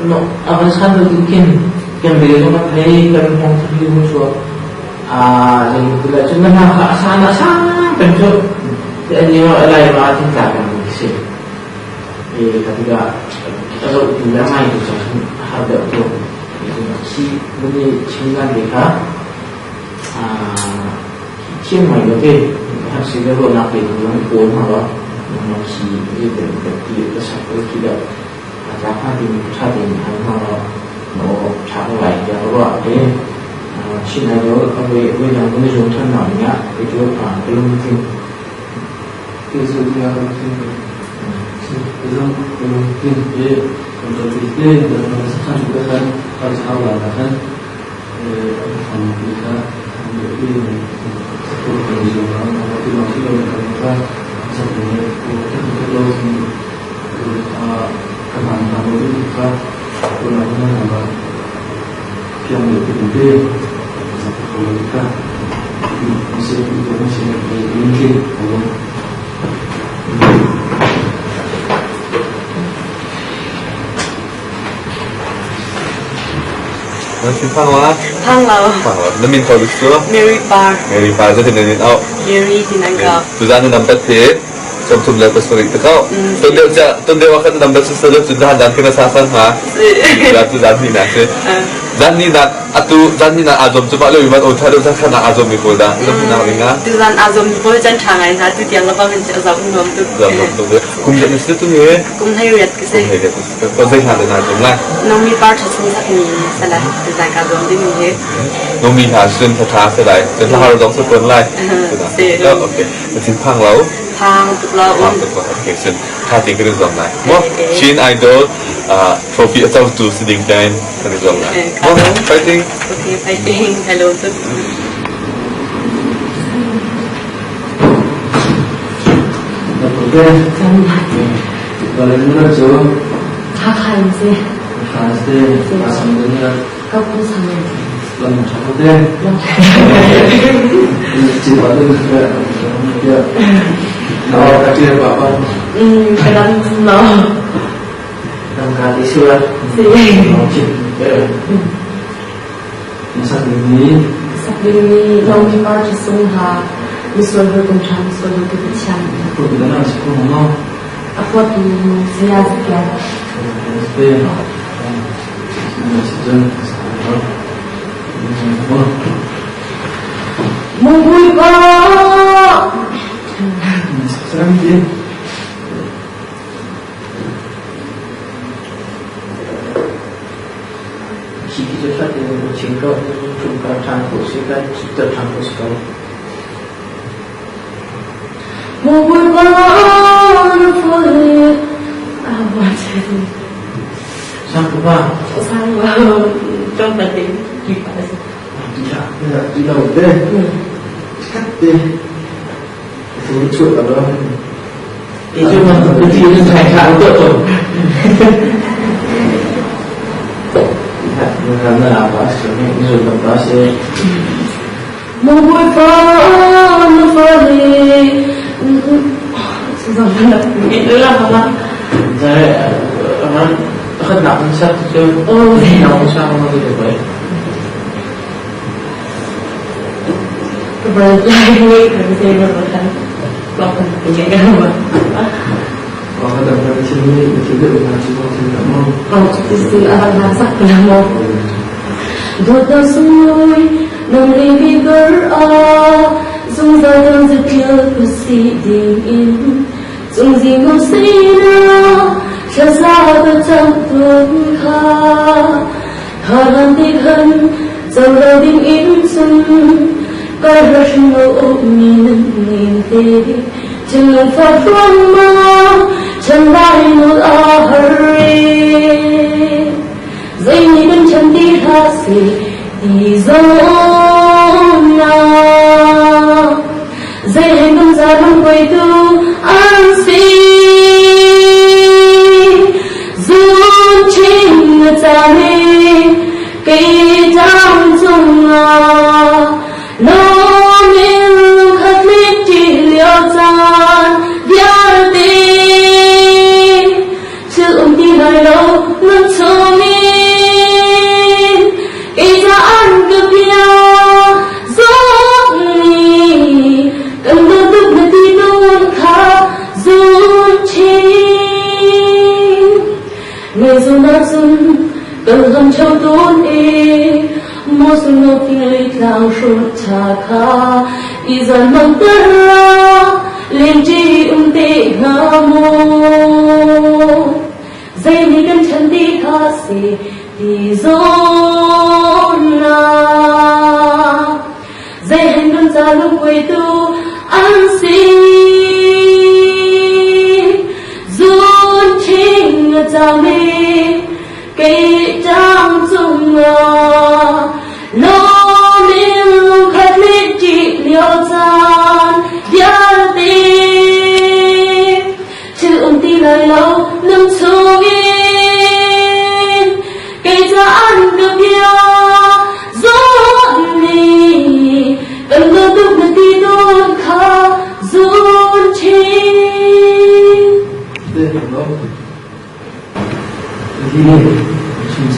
no avanzado mungkin kan beliau play kan mau terjun musuh jadi bila cuma nak asal bentuk dan dia lain macam kan mesti ketika kita kalau bila main tu harga tu si bunyi cinta mereka cium mai tu hasil dia nak pergi pun malah masih itu berarti sampai tidak apa di cari hal-hal mau cari lagi apa China itu we yang ini juntan namanya itu belum mungkin itu dia mungkin belum mungkin untuk itu dan sekarang juga kan harus awal kan kita ini sepuluh penjualan atau masih sebenarnya kita kemana-mana itu kita punya nama yang lebih gede kalau kita masih mungkin Masih pangwa? Panglau. Pangwa. Namin kau dulu? Mary Bar. Mary Bar jadi namin au. Mary tinangkap. Tujuan nampak teh. Some lepas story tu kau. Tunde waktu nampak sesuatu sudah dan kena sasan ha. Jatuh jadi nak. Jadi nak atu jadi nak azam tu kalau ibarat otak tu tak nak azam ni pun dah. Lepas nak ingat. Tujuan azam pun jangan cangai satu dia lepas mencari azam nom tu. Azam tu. Kum jadi situ tu ni. Kum hai riat kese. Kau saya ada nak azam lah. Nomi Bar terus ni salah tujuan azam di ni. Nomi hasil terasa selai. Jadi harus dong sepuluh lai. Sudah. Okey. Masih panglau. Pang untuk lawan. Okay, so cutting cái dòng này. Wow, Chin Idol trophy ở trong tủ seding dan cái dòng này. Wow, fighting. Okay, fighting. Hello tu. Okay. Kalau ni nak jauh, Hakan sih. pasti asam dunia. Kau pun sama. Lama cakap deh. Cuma tu dia. Nawar kacir apa? Kadang senang. Dalam kali surat. Macam. Masa ini. Sabini Nomi Bar terus Misal berkumpul, misal berkecam. Apa kita nak sekolah mana? Apa tu saya sekian. Sekian. Sekian. Mungkin kau. Sekarang dia. Kita cakap dengan cinta, cinta campur sekali, cinta campur sekali. Mungkin kau boleh apa jadi? Siapa pak? Saya coba deh kita. Tidak boleh. Cakap deh. Lucu kalau itu memang kecil saya untuk tu. Karena apa? Sebenarnya ini sudah berhasil. Mungkin kau boleh. Susah banget. Itulah apa? Saya akan nak satu tu. Oh, nak usaha mana tu baik. Berlari kerana saya berbuat lakukan penjagaan apa? Kalau ada dari sini, kita dengan semua tidak mau. Kalau istri akan masak tidak mau. Dua sui nang libi zung za dang za kia proceeding in zung zi ngô sina cha sa ba chang tuan kha ha lan đi thân dòng lời đinh in xuân. Cái rớt ngô nhìn nhìn tê chừng phật phương mơ chân bay một ahari dây ni bên chân đi ra si đi zona dây hành đông ra đông quay tu an si dùn chinh cha mi cây trăng dung nó mình khát lít chỉ liều chan biar đi chứ ông đi lại lâu ngân cho mình cây ra ăn cơm bia gió ni cần đưa tức người đi đâu khá dùn chinh người dùn đã dùn cần gần châu tôn e mô sung nô kinh lý lang sốt cha kha y dân mong tara lên chi tê nga mô dây ni gần chân đi kha si đi zona dây hành gần ra lúc quay tu an si dùn chinh cha mi cây trăng dung nó mình khát lít chỉ liều chan biar đi chứ ông ti lại lâu nâng xuống in cây ra ăn cơm bia gió ni cần ngơ túc người ti đôn khá dùn chinh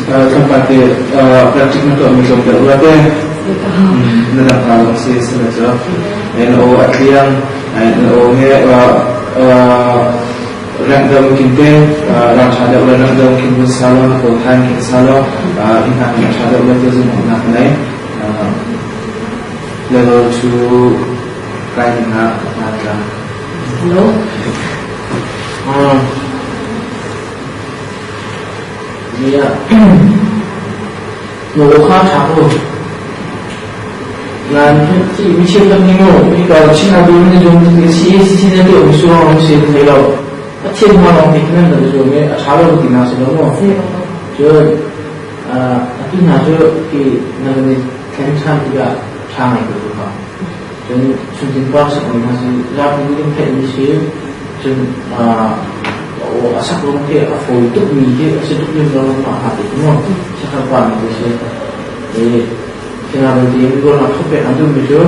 tempat praktik untuk minum darurat dalam kalau saya saja NO atliang NO rang dalam mungkin rang ada ulang dalam mungkin bersalon atau time kita salon ingat ada ulang tu semua nak naik level 2 kain nak ada hello Iya, mau kah tahu? Nanti macam ni mo, kalau Cina dulu ni jom si ni tu usul orang si tu kalau, macam mana orang fikir nanti jom ni, asal orang tina sebab mo. Jo, tapi najo ki nanti kencan juga sama itu juga. Jadi suntik pas orang masih rapi ni kan ni jom asal orang ke apa itu ni asal itu ni orang apa itu mo, cakap apa ni tu jadi kenapa dia itu nak sampai anjur betul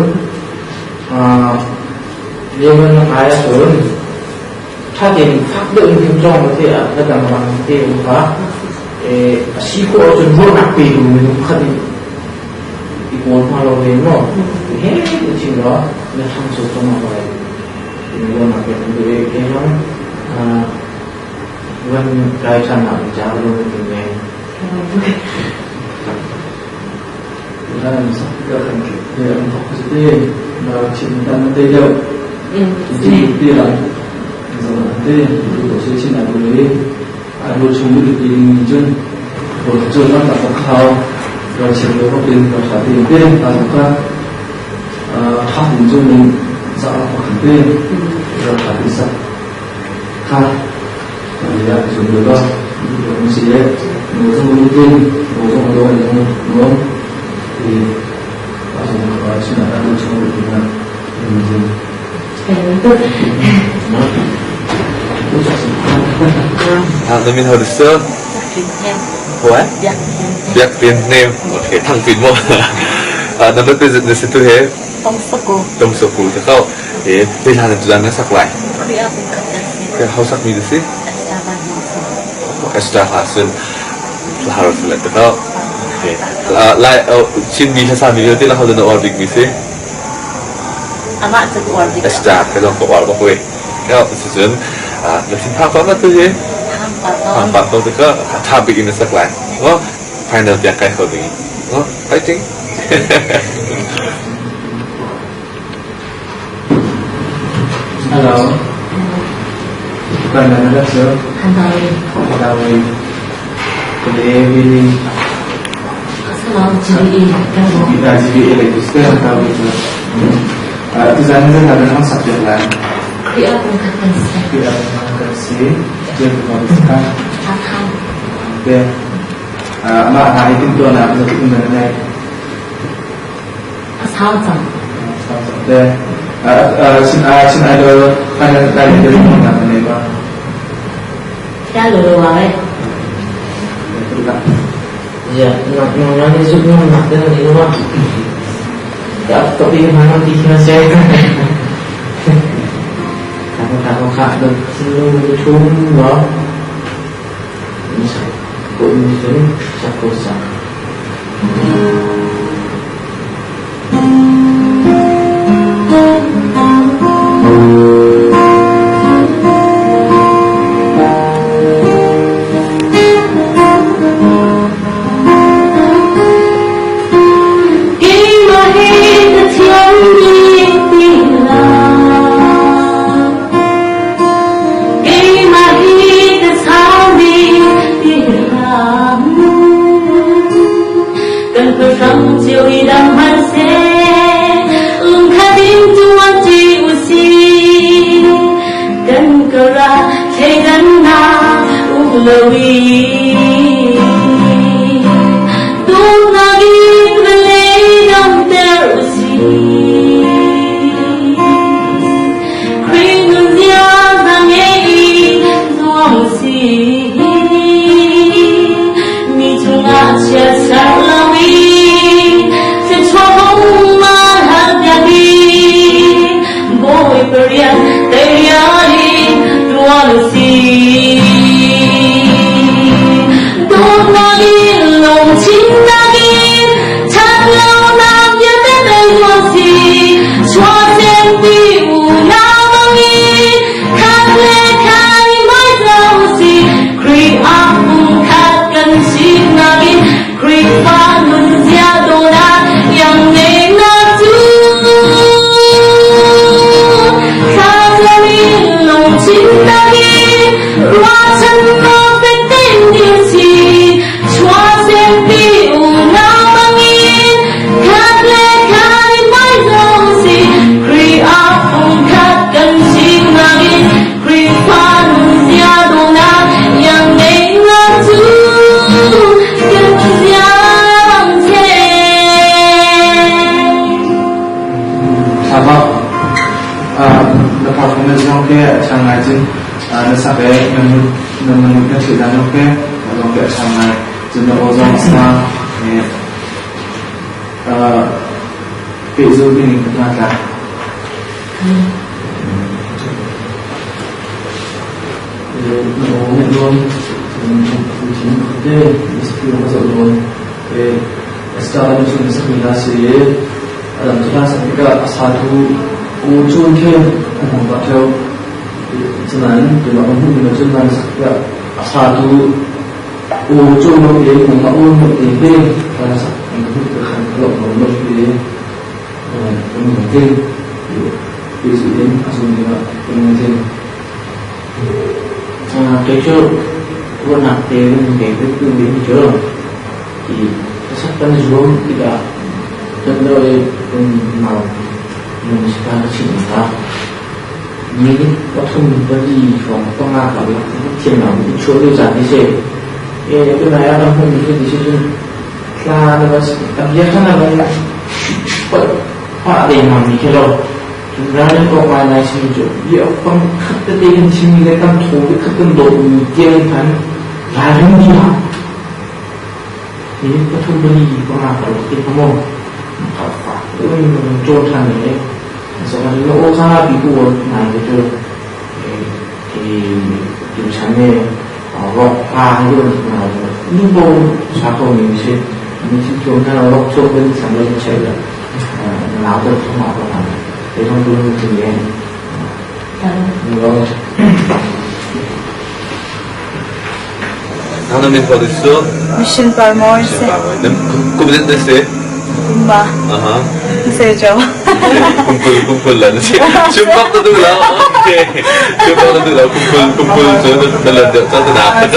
dia mana kaya turunถ้า dia faktor yang jom tu ya dalam orang dia apa siko jom buat nak pergi dulu kan ikut malu dia mo itu cina dia langsung sama orang ini buat nak pergi dulu dia kan bukan kaya sana jauh dulu ni làm sao cho thành thì ông học cái mà chỉ ta nó tây đâu thì tây là rồi tây thì tổ chức trên là đối anh đối chúng được đi dân rồi chơi nó là có khao rồi chỉ có tiền và trả tiền tiền là chúng ta thắp tiền cho mình dạo có tiền rồi trả tiền sao ha thì là chúng được đó mình sẽ ngồi trong một tiền ngồi trong một đồ đúng không thì bao giờ nó có chuyện là đang trong một cái Namin harusnya what? Biak pin name. Okay, thằng pin mo. Number visit di situ he. Tong Soku. Kau pilihan itu jangan sak lain. Kayak hau sak mi di sini. Extra hasil harus lihat. Kau lại xin mi sa mi thì là họ được order mi se anak tu order extra cái dòng của order của cái sự kiện là xin phát phát tu thế hàng phát tu thì có tham bị in sắc lại nó final việc cái khởi đi nó fighting hello bukan ada sir Hantawi Kedewi kita GBE lagi sekarang tahu itu. Itu jangan ada orang subjek lain. Kriya pungkakan saya. Kriya pungkakan saya. Dia berkata. Akan. Dia. Mak hari itu nak untuk mengenai. Asal jam. Dia. Xin ada panjang sekali dari mana mengenai apa? Kita lalu awal. Ya, yang itu nak dengan ini mah. Ya, tapi mana dikira saya kan? Kalau kak được seluruh cuma, misal, kau ini satu sah. Cái chỗ quân nạp tiền để cái tương biến chưa thì sắp tới xuống thì đã chân đôi màu mình sẽ ra chỉnh ra như có thông có gì còn con nga phải trên nào những chỗ đơn giản như thế cái này đang không được thì sẽ là nó cảm giác rất là vậy họa để làm gì cái rồi chúng ta nên có vài này xin chỗ liệu không khắc cái tên xin cái tâm thú cái khắc cân độ tiền thành là không gì nào thì có thông tin gì có nào phải cái không phải trôn thành này sau đó nó ra bị buồn này cái chưa thì chúng ta nên gọt pha luôn nào nhưng vô sao không mình sẽ chúng ta nó gọt trôn bên sản lên chạy là lão tôi không học được để không luôn thì em 하나님 어딨어? Mission Palmorse. Kumpul 됐어요? Kumba. Aha. Sejo. Kumpul lah nanti. Jumpa tu dulu lah. Okay. Jumpa tu dulu lah. Kumpul tu dalam satu nak.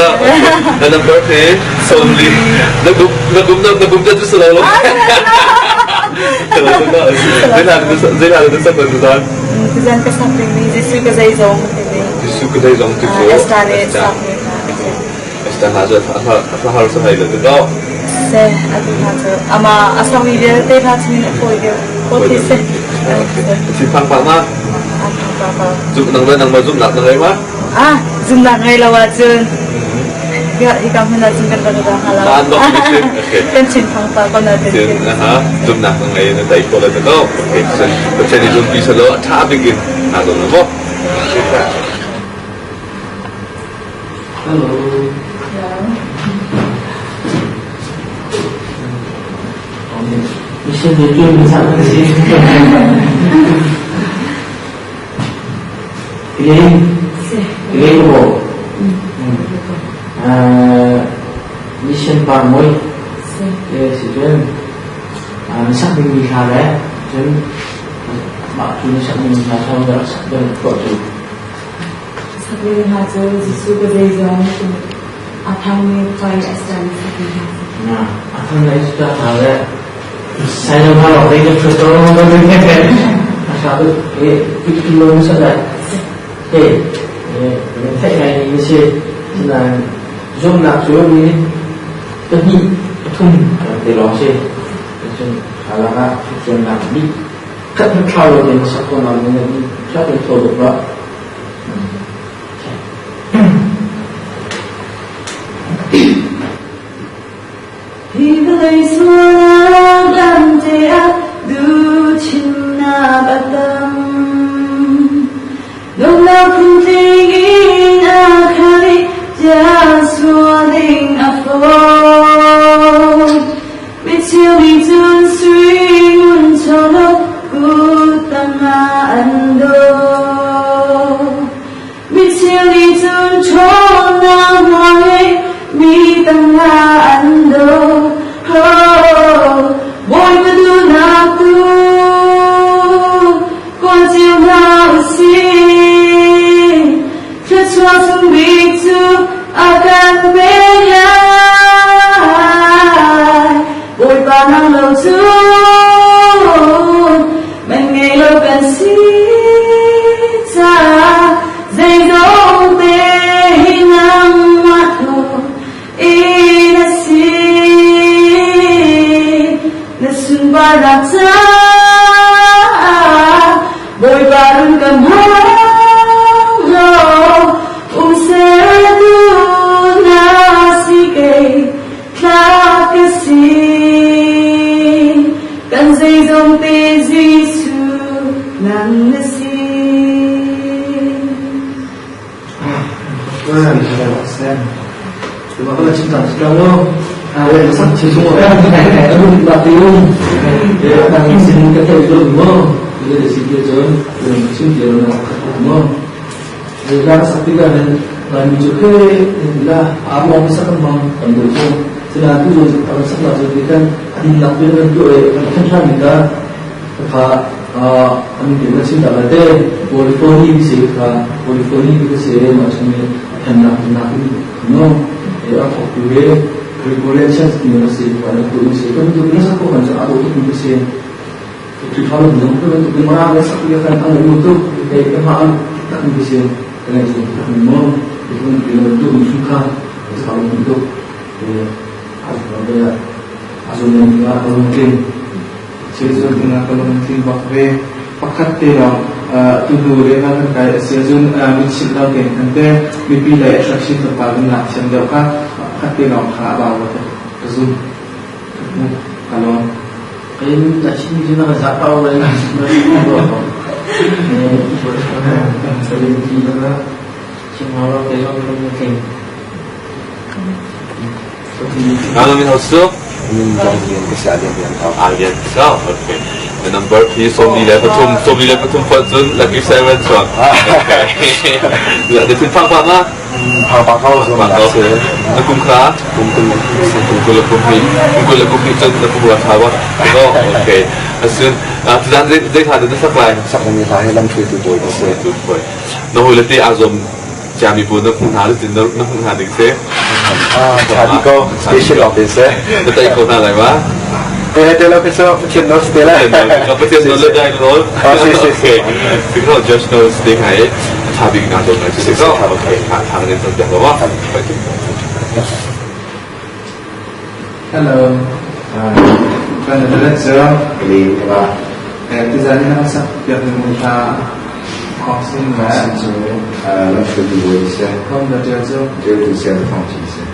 Dalam birthday solely. Nagum tu selalu. dễ là được sắp được rồi. Kazan ka sa pili, jisu ka sa izong pili. Jisu ka dai zong tu ko. Estare sa pili. Esta na zo fa har sa hai được đó. Se adu ha to. Ama asawi de te ha tin ko yo. Ko ti se. Xin phang phang ma. Giúp năng mà giúp lạc năng ấy má. Ah, zum na ngai lawa chun. Ya, ikam na chun kan da hala. An đó thì Kan chin phang pa ko na Chứ hả, giúp lạc năng ấy nó đẩy cô lên được đó. Ok, xin tôi chơi đi giúp đi sau đó thả begin. Rồi nó vô. Hello.你现在追不上那些。Pilih ko. Mission pa moi. Yes, Jen. Sắc mình khá đấy. Jen. Bạn chú sắc mình khá sau đó sắc đơn của chú. Sabi nga to, jisu ka sa izong atang may fire astan sa kanya. Nah, aku nggak sudah tahu ya. Saya kalau ini terus begini, asal itu belum sadar. Thế này như thế là dùng lạc dùng như tất nhiên thùng để lo xe dùng khá là các dùng lạc đi cắt nó thao rồi thì sẽ còn làm như này chắc là thổi được đó. Vì vậy xua na đam te a du chin na batam dong na kun tingin a khari ja xua ding a phô biết chiều đi chun suy mun cho nó cu tăng a an đô biết chiều đi chun cho na mọi mi tăng a an đô boy mà đưa na cu con chiều na xin cho sung bị chu akan bên boy pa nang lâu chu mình ngày lâu cần xin ta dây dấu tê nang mắt hồ Barata boy barun kamalo umsedu nasike klakasi kan say dong te jisu nang nasi. Vâng, chào bạn xem. Thì bạn có là chính tả trong không? Đây là sắc chế chung của em, cái này nó đúng là tiêu. Để bạn xin cái thầy đúng không? Thì để xin tiêu chớn, để xin tiêu là đúng không? Thì ra sắc tiêu là mình chụp cái là áo mong sắc mong tầm tuổi không? Thì là cứ rồi tầm sắc là rồi thì kan anh lập viên lên tuổi thân thân mình cả. Và anh kiểu là xin tạo là thế, polyphony sẽ là polyphony cái sẽ mà chúng mình thành lập đúng không? Để áp dụng cái regulations ni masih pada polisi kan itu biasa kok macam ada untuk polisi itu kalau belum tu untuk dimana biasa dia kan ada untuk kemahan tak polisi dengan itu memang itu untuk suka itu kalau untuk ada asumsi kita kalau mungkin sesuatu dengan kalau mungkin waktu pakat terang tuduh dia kan kayak sesuatu mungkin lagi nanti mimpi dari attraction terpaling lah macam kan hati orang khá vào cái zoom kalau cái là chính chúng ta giá cao đấy là nó không được cho nên khi nó chừng nào nó cái con không thành Mình học số mình trong hiện cái xã điểm học alien sao ok the number thì số đi lên pathum phần chân là cái seven chọn ok là để xin phang phang á phang phang nó cũng khá cũng là cũng chân là cũng là khá quá ok xin thời gian dễ thả được sắc lại sắc này phải làm thuê từ buổi nó hồi là tí azom chả bị buồn nó không hả được nó không hả được thế chả đi câu special officer nó tay câu nào lại quá Pwede lang sa Chin Notes nila. Kapatid na lang dahil roll. Okay. Siguro Josh knows din ay sabi nga doon na siguro hangin sa dalawa. Hello. Panadalat sir. Kali ba? Kaya tizali na sa piyak mo sa Hoxin ba? Let's go to the Không được chưa chưa? Chưa từ xe phòng chỉ xe.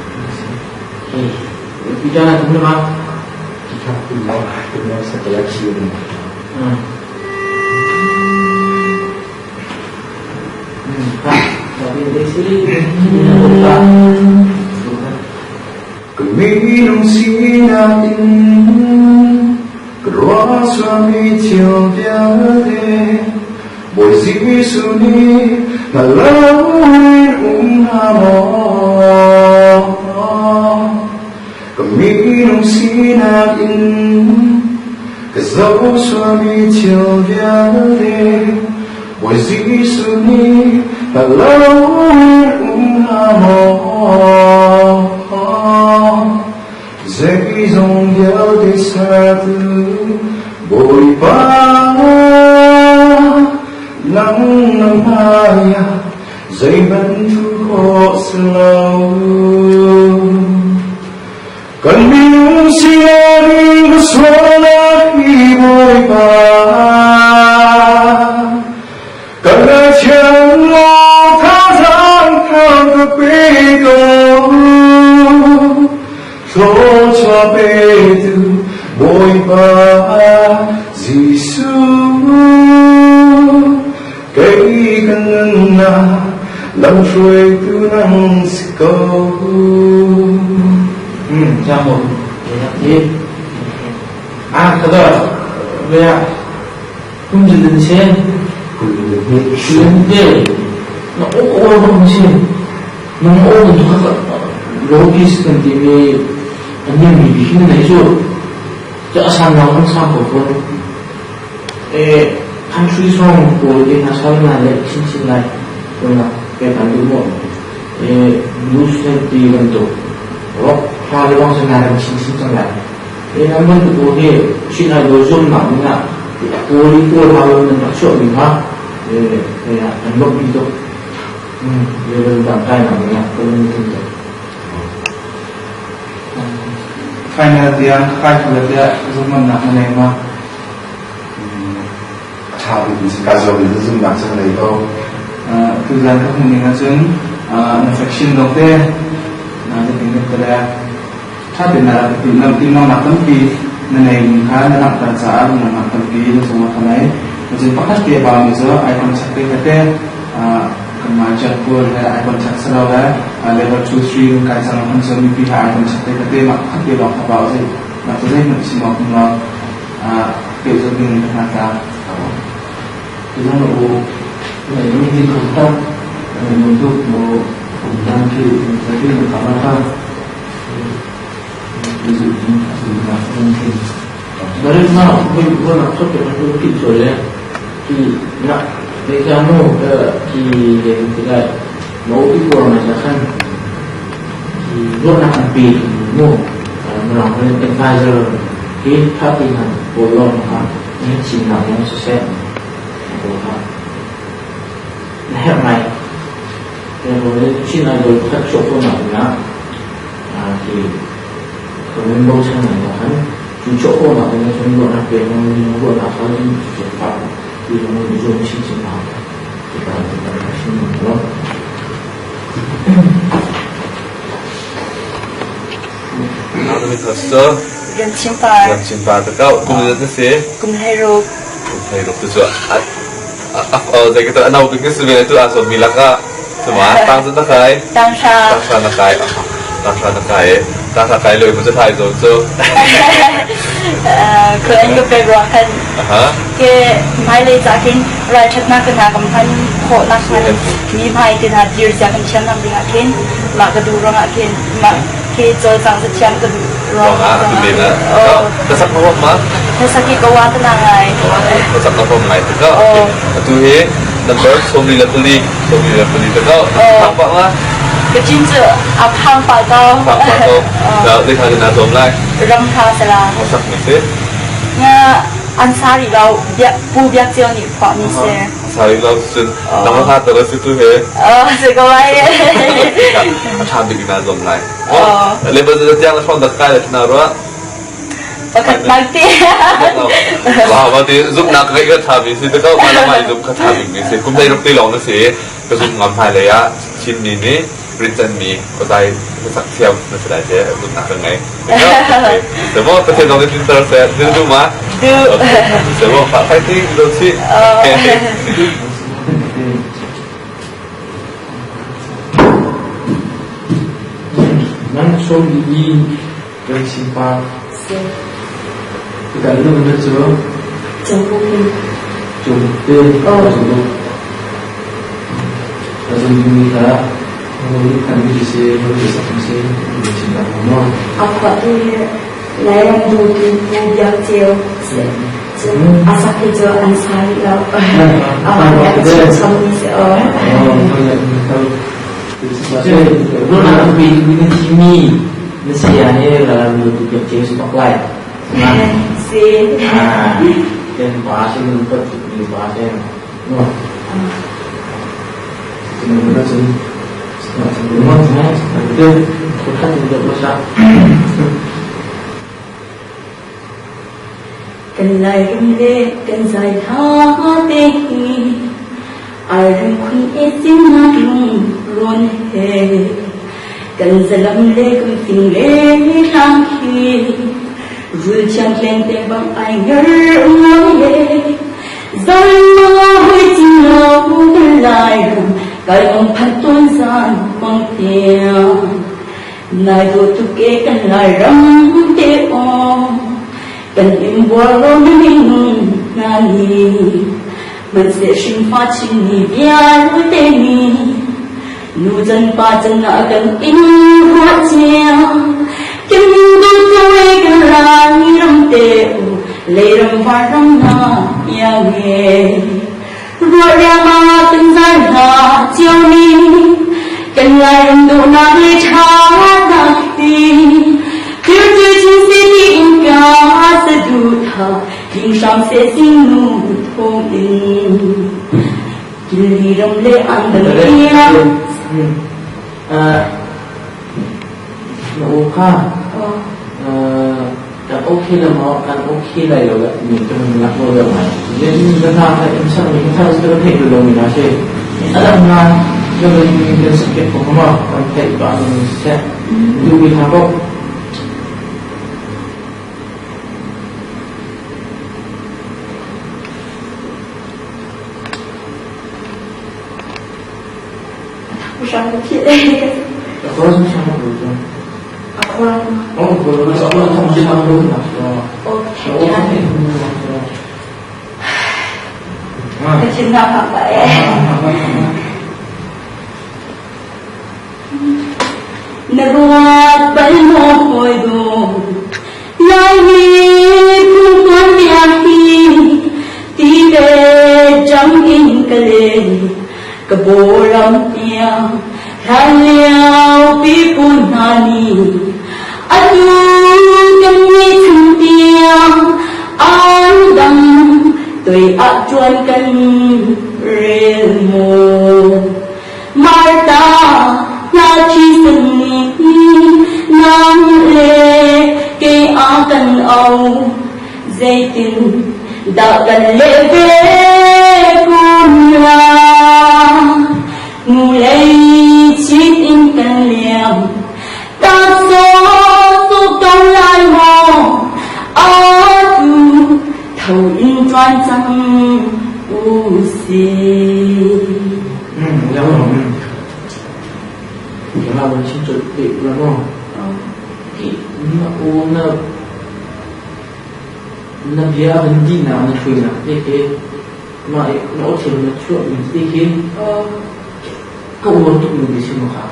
Đi cho này cũng được không? Chúng nó sẽ có lại chiều này. Tapi dari sini Kami sinatin Kerwa suami tiada Boy si suni Ngalawin hamo Kami sinatin Kerwa suami tiada Boy si suni Ngalawin hamo Dây dòng đeo tay xa tư bồi ba nắng nắng hai dây vẫn thu khó sầu cần biết xin đi xóa lá khi bồi ba cần là chẳng lo tha giang theo cực bi cầu Số cho bê từ bồi ba Giê-xu Cây cần na Lòng xuôi từ năng sĩ cầu Chào mừng Đi Thật rồi Về Không chỉ định xem Chuyến đề Nó ô không xem Nó ô mình thật Logis kan TV Anh mình bị khi này rồi Chợ sang nó không sao của con Country song của cái nhà sau này lại xin lại Rồi là cái bản đúng một Blues thì gần tổ Rock hoa cái bóng sang này là xin trong lại Nó mới được của cái chuyện này đối dung mà mình là Cô đi cô hoa lên nó sợ mình hoa Để anh bốc đi thôi Để làm tay nào mình là cô lên thân rồi Final dia khai khởi dia zaman nak menerima Chào thì mình sẽ cả rồi mình dùng bảng sang này đâu. tujuan itu mengingatkan infection dokter nanti tinggal pada saat ini nak tempi mengenai kan nak perasaan nak tempi semua kanai jadi pakas dia bawa misalnya icon sakit kata kemajuan pun icon sakit selalu level 2-3 kan sama kan pihak icon sakit kata mak dia bawa bawa sih maksudnya mesti mau keluar kesulitan terhadap Kita mau ini kontak untuk mau menangki tapi berkabar mungkin dari mana kita nak cakap dengan kita soalnya nak mereka mau kita mau itu orang macam luar nak ambil mau melakukan advisor kita dengan bolong ini Cina yang susah hẹp này rồi khi này rồi các chỗ của nó là thì cái mâu thuẫn này nó hắn chú chỗ của nó thì nó không gọi là việc nó gọi là có những chuyện phạm vì nó bị dùng chi chừng nào thì phải xin lỗi nào mình thật sơ gần chim phà từ cao cùng là thế cùng hero từ chỗ jadi kita anak pikir sebenarnya itu asal bilaka semua tang sudah kai tang sa kai loh macam Thai tuคืออันก็เป็นรักกันก็ไม่เลยจากที่รายชัดนักกันกับพันโคนักมันมีพายกันหาดีร์จากกันเชื่อมนำดิ่งอาทิตย์มากระดูร้องอาทิตย์มาที่เจอจังจะเชื่อมกระดูร้องอาทิตย์จะสักน้ำมั้งจะสักกี่กว่าตั้งไงจะสักน้ำมั้งแต่ก็ตัวเฮnumber so many level แต่ก็ทำแบบว่า cái chính sự áp hàng phải to Phạm Pháp Tô đó đây là nào tóm lại râm thao sẽ là họ sắc mình xếp nha anh xa đi đâu bu biếc chiều nhị khoảng như thế sao lâu xin nằm hát tới sự tu hết sẽ có ai chạm được nào tóm lại lấy bây giờ tiếng là phong đặc cái là nào đó và khát bánh tía wow và thì giúp nạc cái thà vì sự đó mà làm giúp cái thà mình sẽ cũng đây lúc tí lòng nó sẽ cái giúp ngắm hai lấy á chín ní ní Britain mi có tay cái sắc theo nó sẽ đại thế giúp nạc cái ngày thế mà có thể nói đến Twitter sẽ đưa đúng mà thế mà phải fighting đôi khi Nan so gigi dari simpang. Kita ini benar coba. Jumpa. Lalu kita memberikan visi cinta kamu. Apa tu layang dulu yang jauh. Asal kerja ansari lau. Apa yang macam ni seorang. Lúc nào cũng vì những cái chimi nó xìa như là người tụ tập chế xuống lại trên khóa trên mình tập nhiều khóa trên đúng không? Thì mình có sự đúng không? Thứ có khách thì được sao? Cần lại rung lê cần dài thả tê ai rung khuyên xin na rung luôn hè cần giờ lâm lê cùng tình lê sang khi rồi chẳng lên tên bằng ai nhớ ngóng lê rồi mơ hơi chim lâu lại rung cái ông phát tuôn gian bằng tiền này vô tu kê cần lại rong tê ôm cần im bùa lâu mình nani mình sẽ sinh phát trình nhị bia với tên nhị nụ chân ba chân nợ cần in hoa treo kim đôi tôi cần là nhị râm tèo lấy râm pha râm na ya nghe rồi ra mà từng gian hà chiều ni cần lại râm đồ na lấy cha na khi thiếu chơi chung sẽ đi cả sẽ đủ thà tình sam sẽ sinh nụ thông in kili rong lê ăn đừng kia nó khá càng ok là nó càng ok này rồi đấy mình cho mình lạc vào rồi nên chúng ta phải làm sao mình có thể được rồi mình nói chơi đã làm là cho mình cái sự kiện của nó còn thể bạn sẽ lưu ý tháo bộ Usang kecil deh. Aku rasa sama dulu. Aku orang. Oh, kalau sama dulu. Oh, kecil nak apa ya? Naruat balmoy do, lagi kumpulan yakin, tibe jangin kale. Kebolam tiang haliau pipun hani aduh kami tiang andam tui acuan kan relmo Marta na chi seni nang le ke akan au zaitin da kan leve kunla mulai chín cần liềm ta số công lai mò ở tu thầu in toan trăng u si Dạ vâng. Cái nào mình xin chuẩn bị là không? Cái nó nó bia vấn đi nào nó chui nào cái mà nó chỉ nó chuột mình đi kia câu muốn tụi mình đi xin một khảo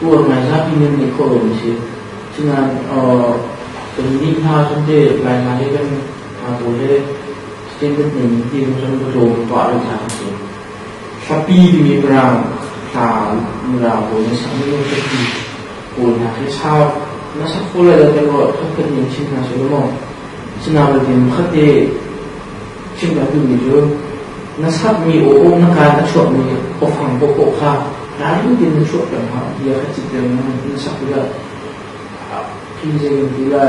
của ngày ra khi nên mình khổ mình xin cho nên từng đi tha trong đây ngày ngày đây bên buổi đây trên đất mình tìm trong cái đồ tọa được thẳng rồi Shopee thì mình làm เราในสังคมที่คนนะที่ชาวนักสังคมเลยแต่ว่าเขาเป็นอย่างชินนะใช่ไหมมั้งชินอะไรที่มันเขาที่ชินแบบนี้อยู่นักสักมีโอ้นักการนักช่วยมีโอ้ฟังโอ้ข้าร้านที่ดินนักช่วยกันฮะเยอะจิตเดียวนักสักที่ละพี่เจนที่ละ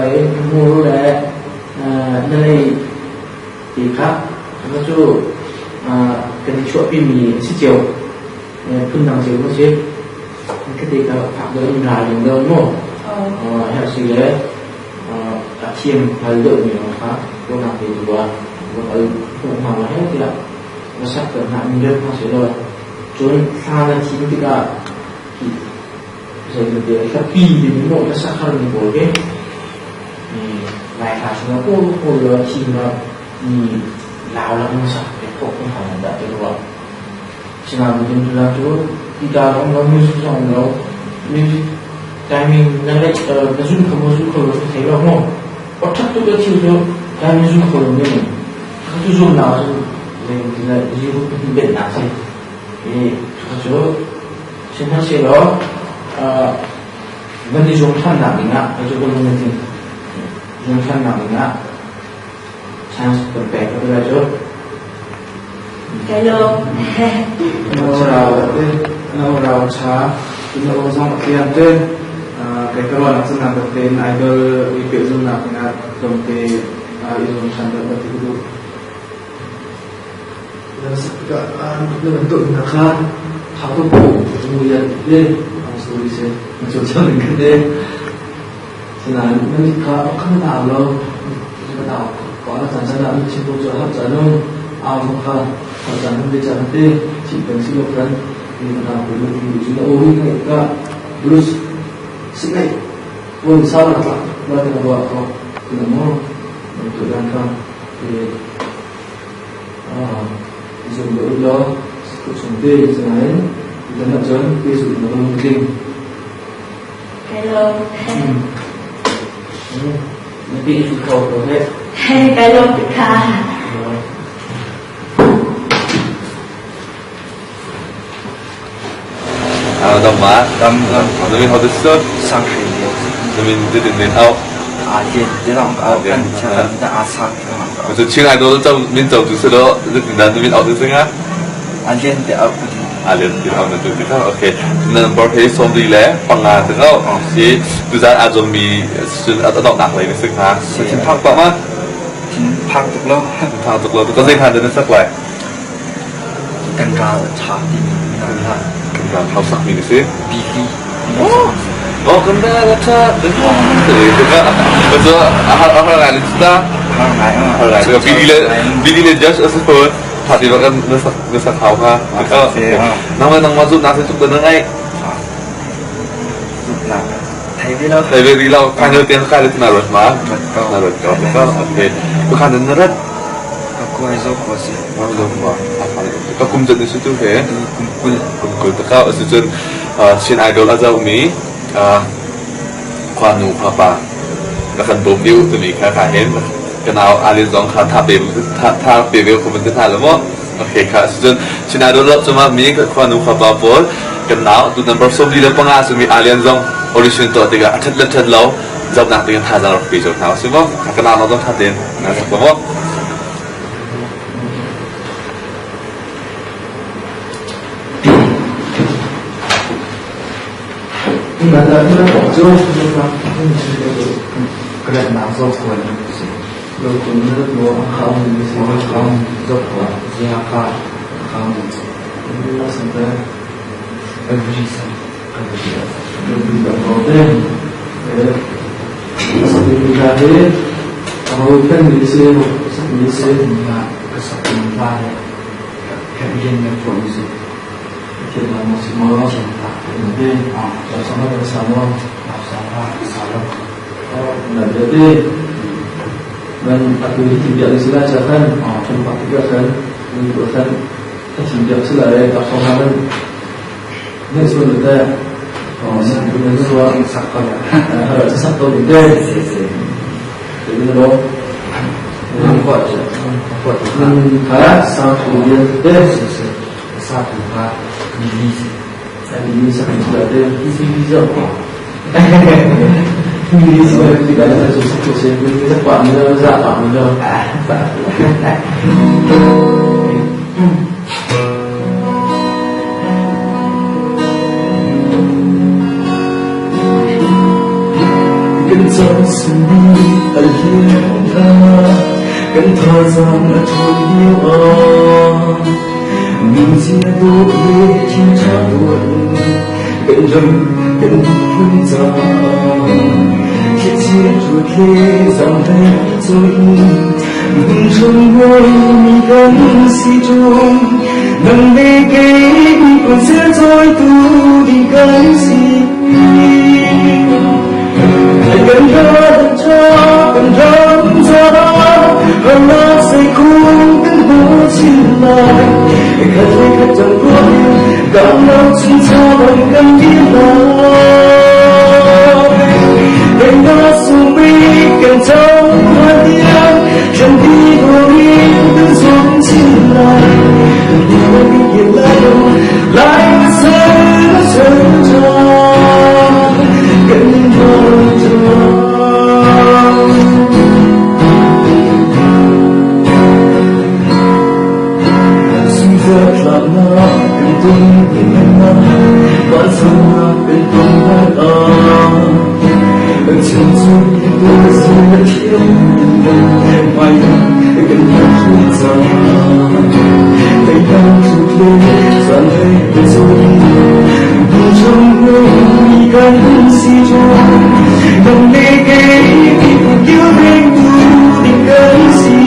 มูรู้แหละนั่นเลยอีกครับแล้วก็กันช่วยพี่มีสิเจียวพึ่งทางเจียวก็ใช่cái gì đó phạm với im lại những đâu đúng không? Hay là suy nghĩ đã chiêm hay lượng nhiều khác cô nào thì vừa ở cùng hoàng là hết thì là nó sắp cận hạn như đơn nó sẽ rồi chúng ta là chín thì cả rồi được cái pi thì những nội nó sắc hơn những bộ cái lại là chúng nó cô rồi chìm nó thì lão là nó sắc cái cột cái hàng đã được rồi chỉ là mình là chú đi ra nó music trong nó music timing nó lại nó dùng không thấy đâu không có chắc tôi đã chịu được timing dùng không nên tôi dùng nào nên là dùng bệnh nào gì thì chỗ trên nó sẽ đó vấn đề dùng thân nào mình ạ ở chỗ bên mình thì dùng thân nào mình ạ chance cần bẻ cái là chỗ cái lô nó ràoช้าchúng nó xong khi ăn trên cái cơ quan sinh hoạt đầu tiên idol đi biểu dương là cái đồng tiền dùng sản phẩm và tiêu thụ là sự cả nó vẫn tụi nó khác tháo thông bộ của người dân lên hàng số đi xem một chỗ cho mình cái đây thì là nó đi không nào đâu không nào có là sản xuất là trên công chỗ hấp dẫn không ao không khăn hấp dẫn không đi chợ tê chỉ cần sử dụng gần thì nào cũng được chúng ta ôm cái cả blues sức này vùng sau là bạn bao nhiêu là vợ không thì là mua một tuổi đang không thì dùng đỡ đó cuộc sống tê rồi ấy thì nó chấn khi sử dụng nó không kinh hello nó bị phụ thuộc rồi hết cái lô bị khá đồng má đồng mình học được sớm sang khi mình tự đến ao tiền để làm cần chờ đã sang rồi chuyện này đó trong mình giàu từ xưa đó rất là mình học được sinh á tiền để ở liền thì học được từ đó ok nên bảo thế xong đi lẽ bằng ngàn từ đó thì từ ra anh mi xin ở đọc nặng lại sinh ha xin thăng quá mà thang tục lâu thăng tục lâu có gì hàng đến sắc lại cần ra trả tiền làm thao sắc mình xí bí bí kan dah ada itu kan betul orang lain kita orang lain bila just as for hati bahkan ngesak kau ha nama masuk nasi cukup dengan thay vìเราkhai đầu tiên khai được narot mà narot kau betul okay bukan narot aku itu kuasaก็คุมจุดในสุดทุกเหตุคุมตะเข้าสุดจนเช่นไอดอลอาจจะมีความหนูพาปาแล้วคันบุมดิวจะมีค่าเห็นกันเอาอาริซองค่าท่าเปรียวคุมเป็นท่าแล้วมั้งโอเคค่ะสุดจนเช่นไอดอลจะมามีความหนูพาปาพอลกันเอาตัวนั้นผสมดีแล้วปังอาจะมีอาริซองออริจินตัวติกาชัดเล็ดชัดแล้วจะนักติกันท่าจะเราปีจดเอาใช่ไหมกันเอาเราต้องท่าเด่นนะครับผมว่า那广州地方个人拿做过的，有可能我考你什么考你做过，这样考你，那现在不是啥，有比较高的，什么比较的，然后跟你是你啊，个什么话的，看见的说一些。kita masih mau nanti sama nah jadi dan aku tidak disilakan tempat tiga kan menimbulkan tidak selai kosongan ini sebenarnya sebenarnya suara sakit harus sakit itu jadi lo kuat karena satu dia satu hari ini Tại vì sao mình chỉ là đây cái rộng mình sẽ đi cái là dùng sắc của xe với các bạn nó dạ tỏ mình đâu cần cho xin ở hiền ta cần thở rằng là thôi yêu mình chỉ là đôi bên trên trái buồn cần rừng cần phương gió khi chia chuột lê dòng tay rồi mình trong ngôi mình cần si chung nâng bê kế còn sẽ rồi tu đi cần gì cần cho hơn nó sẽ cũng cần bố xin lời khát thấy khát chẳng có cảm đâu xin cho bằng cần biết lời đừng có xuống bi cần trong hoa tiếng chẳng đi vô đi cứ xuống xin lời đi vô đi hiện lại đâu lại sẽ cho cần cho tung in na quan sông bên tung bay chân suốt tôi sẽ chiếu ngoài gần không giờ tay đang chụp lên dần thấy bên rồi buồn trong người cần si cho đồng đi kế yêu anh tu tình cần si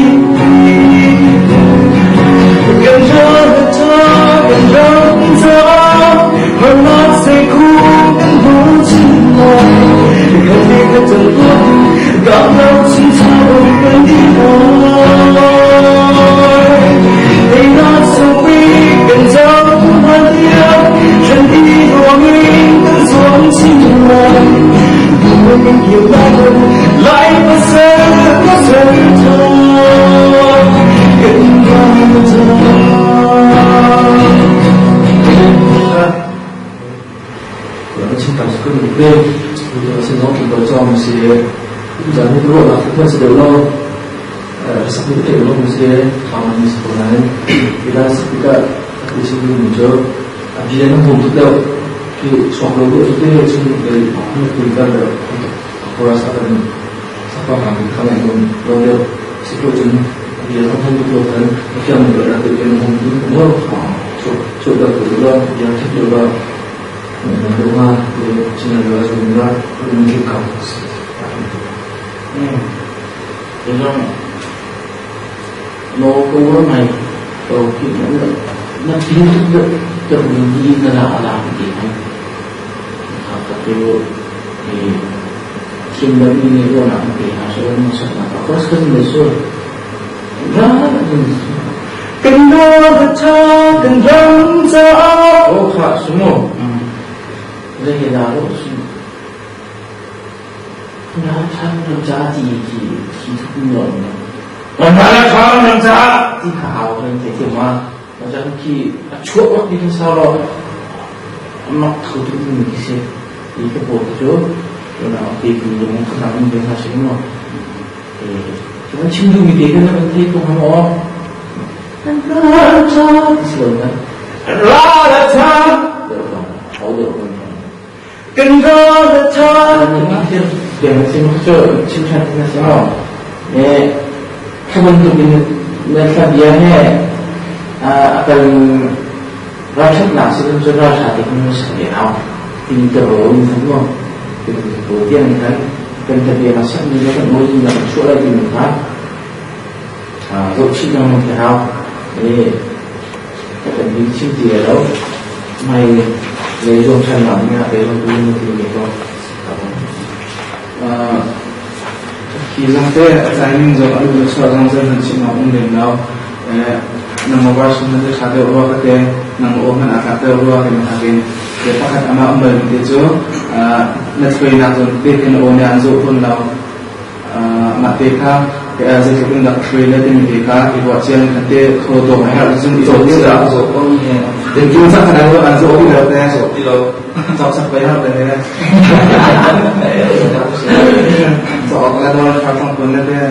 cần hơn nó sẽ cũng cần bố trí lời cần đi cần chẳng tốt cảm đâu xin sao cần đi thôi để nó sống đi cần giống hơn yêu chẳng đi của mình cần xuống xin lời đừng cần hiểu lại và sẽ có rơi thôi cần vào thôi xin cảm ơn các bạn đã xin nói chuyện cho mình sẽ dẫn đến cái là chúng ta sẽ đều lo sắp đến cái lo mình sẽ làm mình sẽ có này vì là sắp đến cái sự mình cho vì nó không được đâu thì soal lo itu chúng dari mình cần được aku rasa kan siapa kami yang lo sebelum dia không được kan khi mình đã tự nhiên không được chỗ đó từ đó yang thích đó đúng không? Thì chỉ là nói chúng ta cũng như cầu. Thế nên nó cũng có này, đầu tiên nó chính thức được mình đi là làm cái gì này, học tập điều thì khi mà mình đi làm thì họ sẽ nó sẽ là có sức để rồi, rất là cần đó cho cần rong cho, ô khá số một. Đây là lúc nó tham làm giá gì không nhận mà nó tham làm giá thì hào hơn thế mà nó ra khi chuột mất đi sao rồi mặc thử thử mình cái gì thì cái bộ trước rồi nào thì mình dùng cái nào mình phải sử dụng thì chúng ta chinh dùng cái nó thấy không hăng ó nó cho cái sườn này là cho được rồi hậu được rồi cần có được cho những cái để mà xem cho chim chăn thì nó sẽ ngon nè không cần tụi mình làm gì hết akan rasa nasi dan sudah rasa itu sendiri awak ini terus semua kemudian kan kemudian nasi ini kan mau jadi suara di mana rồi chỉ trong một cái hào để các bạn đi chim tỉa đâu mày lấy dùng chân lắm nha để dùng túi thì mình có khi rằng thế giải mình rồi ở được sở rằng dân hình chim học cũng đến đâu nang mabas na sa kade uwa kate nang uwa na kate uwa ke mahakin de pakat ama umbal de jo na thui na zon pe ken o ne anzo pun law ma te kha ke a ze pun da thui na te mi ka i wa chen kate kho do ha zun i zo ni da zo ko ni Jadi cuma sekarang lo kan soal di dalam so di lo soal sampai hal dan ini. Soal kalau lo kalau punya dia,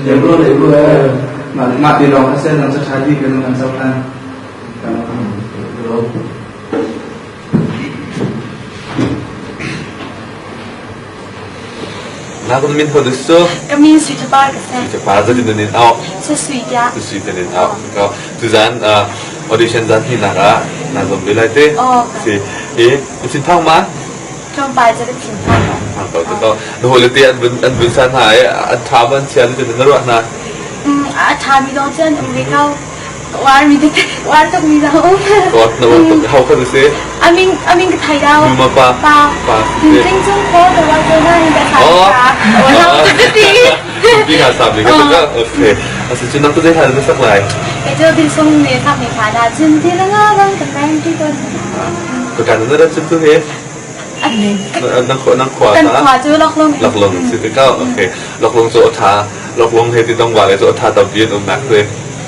jadi lo mati dong hasil dan terjadi dengan soalan. Nah, aku min kode so. Kami sudah bar kesan. Cepat aja di dunia awak. Sesuai ya. Sesuai dengan awak. Kau tujuan audition dan hina na zombie lai te. Si mesin thang ma. ช่วงปลายจะได้ถึงทาง thang kau tu kau. Dah boleh tiada bun san hai. Thaban siapa tu dengan ruak na. ชามีน้องเจนมีเขาวานมีเด็กวานต้องมีเรา Kau nak kau kau tu se. อามิงกับไทยดาว Rumah pa. ปาจริงๆช่วงโค้ดแต่ว่าเจอหน้ายังแต่ขายขาเราดี Di kasar ni kau tak. Okay. Asal cuma tu dia ada besar lai. ไปเจอบินส่งเนี่ยภาพในขาดาจริงที่ละงาบังกับแฟนที่ตัว Bukan ada cuma tu he. อันนี้ Nak kuat กัน tak? ขวาจูล็อกลง Lọc lồng sự cao, ok. Lọc lồng chỗ thà, lọc lồng thì trong vào cái chỗ thà tập viên ông nặng rồi,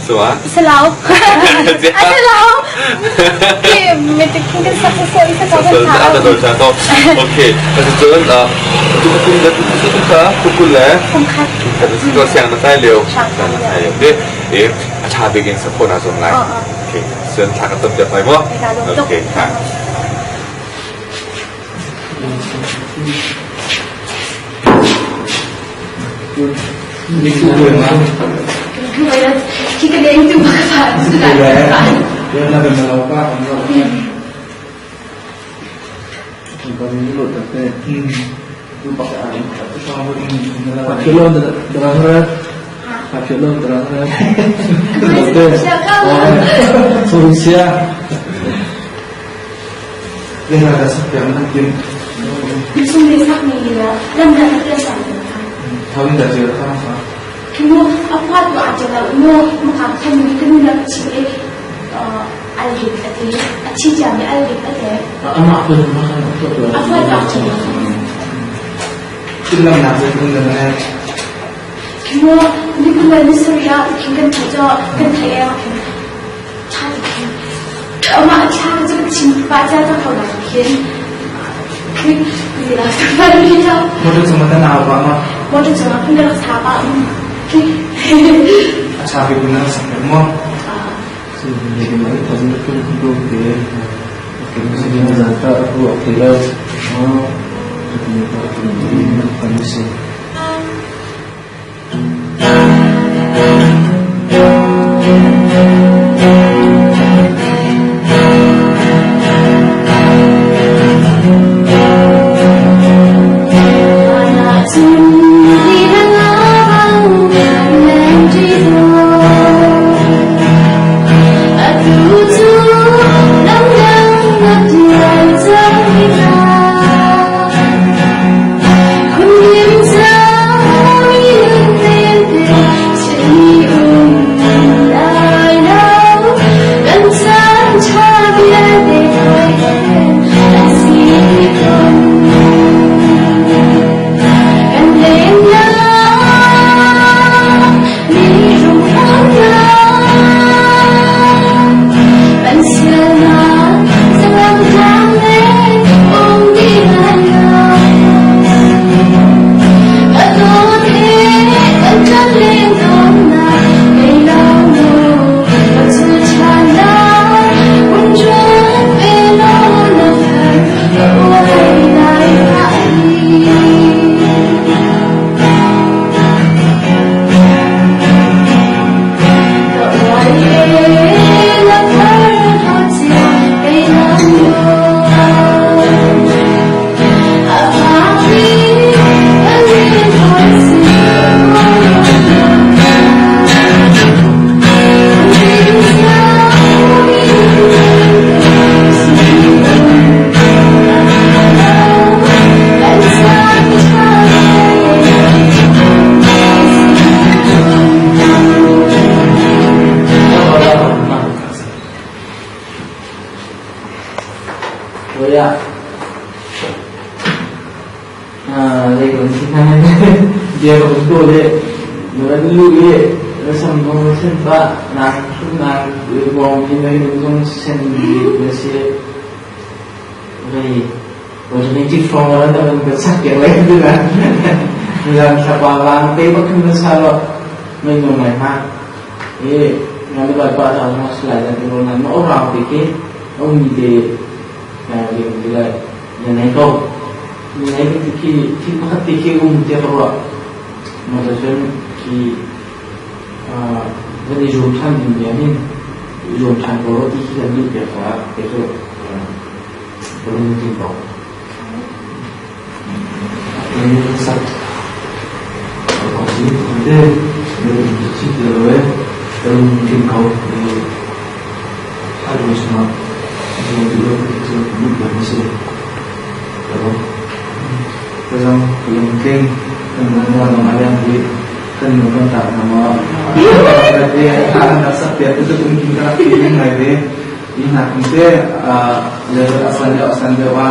sao á? อิสลามอิสลามที่ไม่ติดกันสักสักอีสัก Sao กัน sao ขา ada đồ cha to, ok. Cái chỗ là chúng ta cũng đã chúng ta cũng cũng lẽ, สำคัญ cái chỗ sáng nó sai liều, sáng nó sai liều. Đấy, cha bị cái sắp nào dùng lại, ok. Sơn thà cái tâm chất phải không? Ok, thà. Ini kubur mah. Kita dia itu bahasa sudah. Dia nak melakukan apa? Bukan dulu tapi itu pakai air. Tapi kalau ini pakai lo terang. Pakai lo terang. Solusia. Dia ada sekian mungkin. Sumber sakni dia, dan dia sakni. Tahu tak cerita apa? Kemu apa tu aja lah, muka kemu kemu nak ciri alif tadi, ciri jami alif tadi. Anak pun makan Apa tu aja? Kita nak dengan Kemu ni kemu ni seria, kemu kerja kerja yang cari. Mak cari tu ciri baca tu kau nak kian. Kita sampai kita. Model semacam apa mah? Model semacam kita sahabat. Sahabat benar sampai mau. jadi mari tadi itu dulu dia mesti dia zata aku akhirat jadi aku ini kondisi dia betul dia dulu dia rasa mau sempat nak là vòng thì đây là trong sen là sẽ đây rồi cho nên chiếc phong đó là mình sắc kiểu lên như là làm sao vào làm tế bất cứ sao rồi mình ngồi này ha thế ngày bây giờ qua thằng nó lại là cái này nó vào thì cái ông nhìn thì điều là nhà này câu nhà này thì khi có thì khi ông tiếp vào mà cho nên khi vấn đề dùng thanh thì nhà mình dùng thanh có thì khi làm việc phải cái rồi belum timbang. Ini sat. Kalau sini ada belum cerita belum timbang. Ada semua. Ini juga kita bukan mesti. Kalau kalau mungkin teman-teman yang di kan bukan tak nama. Jadi anak setiap itu mungkin kerap ini lagi. Ini nanti asalnya wa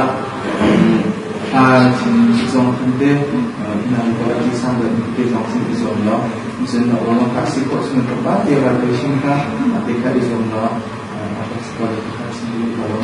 trong nanti ini kalau sampai di zona di zona misalnya orang kasih kok sebentar ya kalau singkat nanti di zona apa sekolah kasih kalau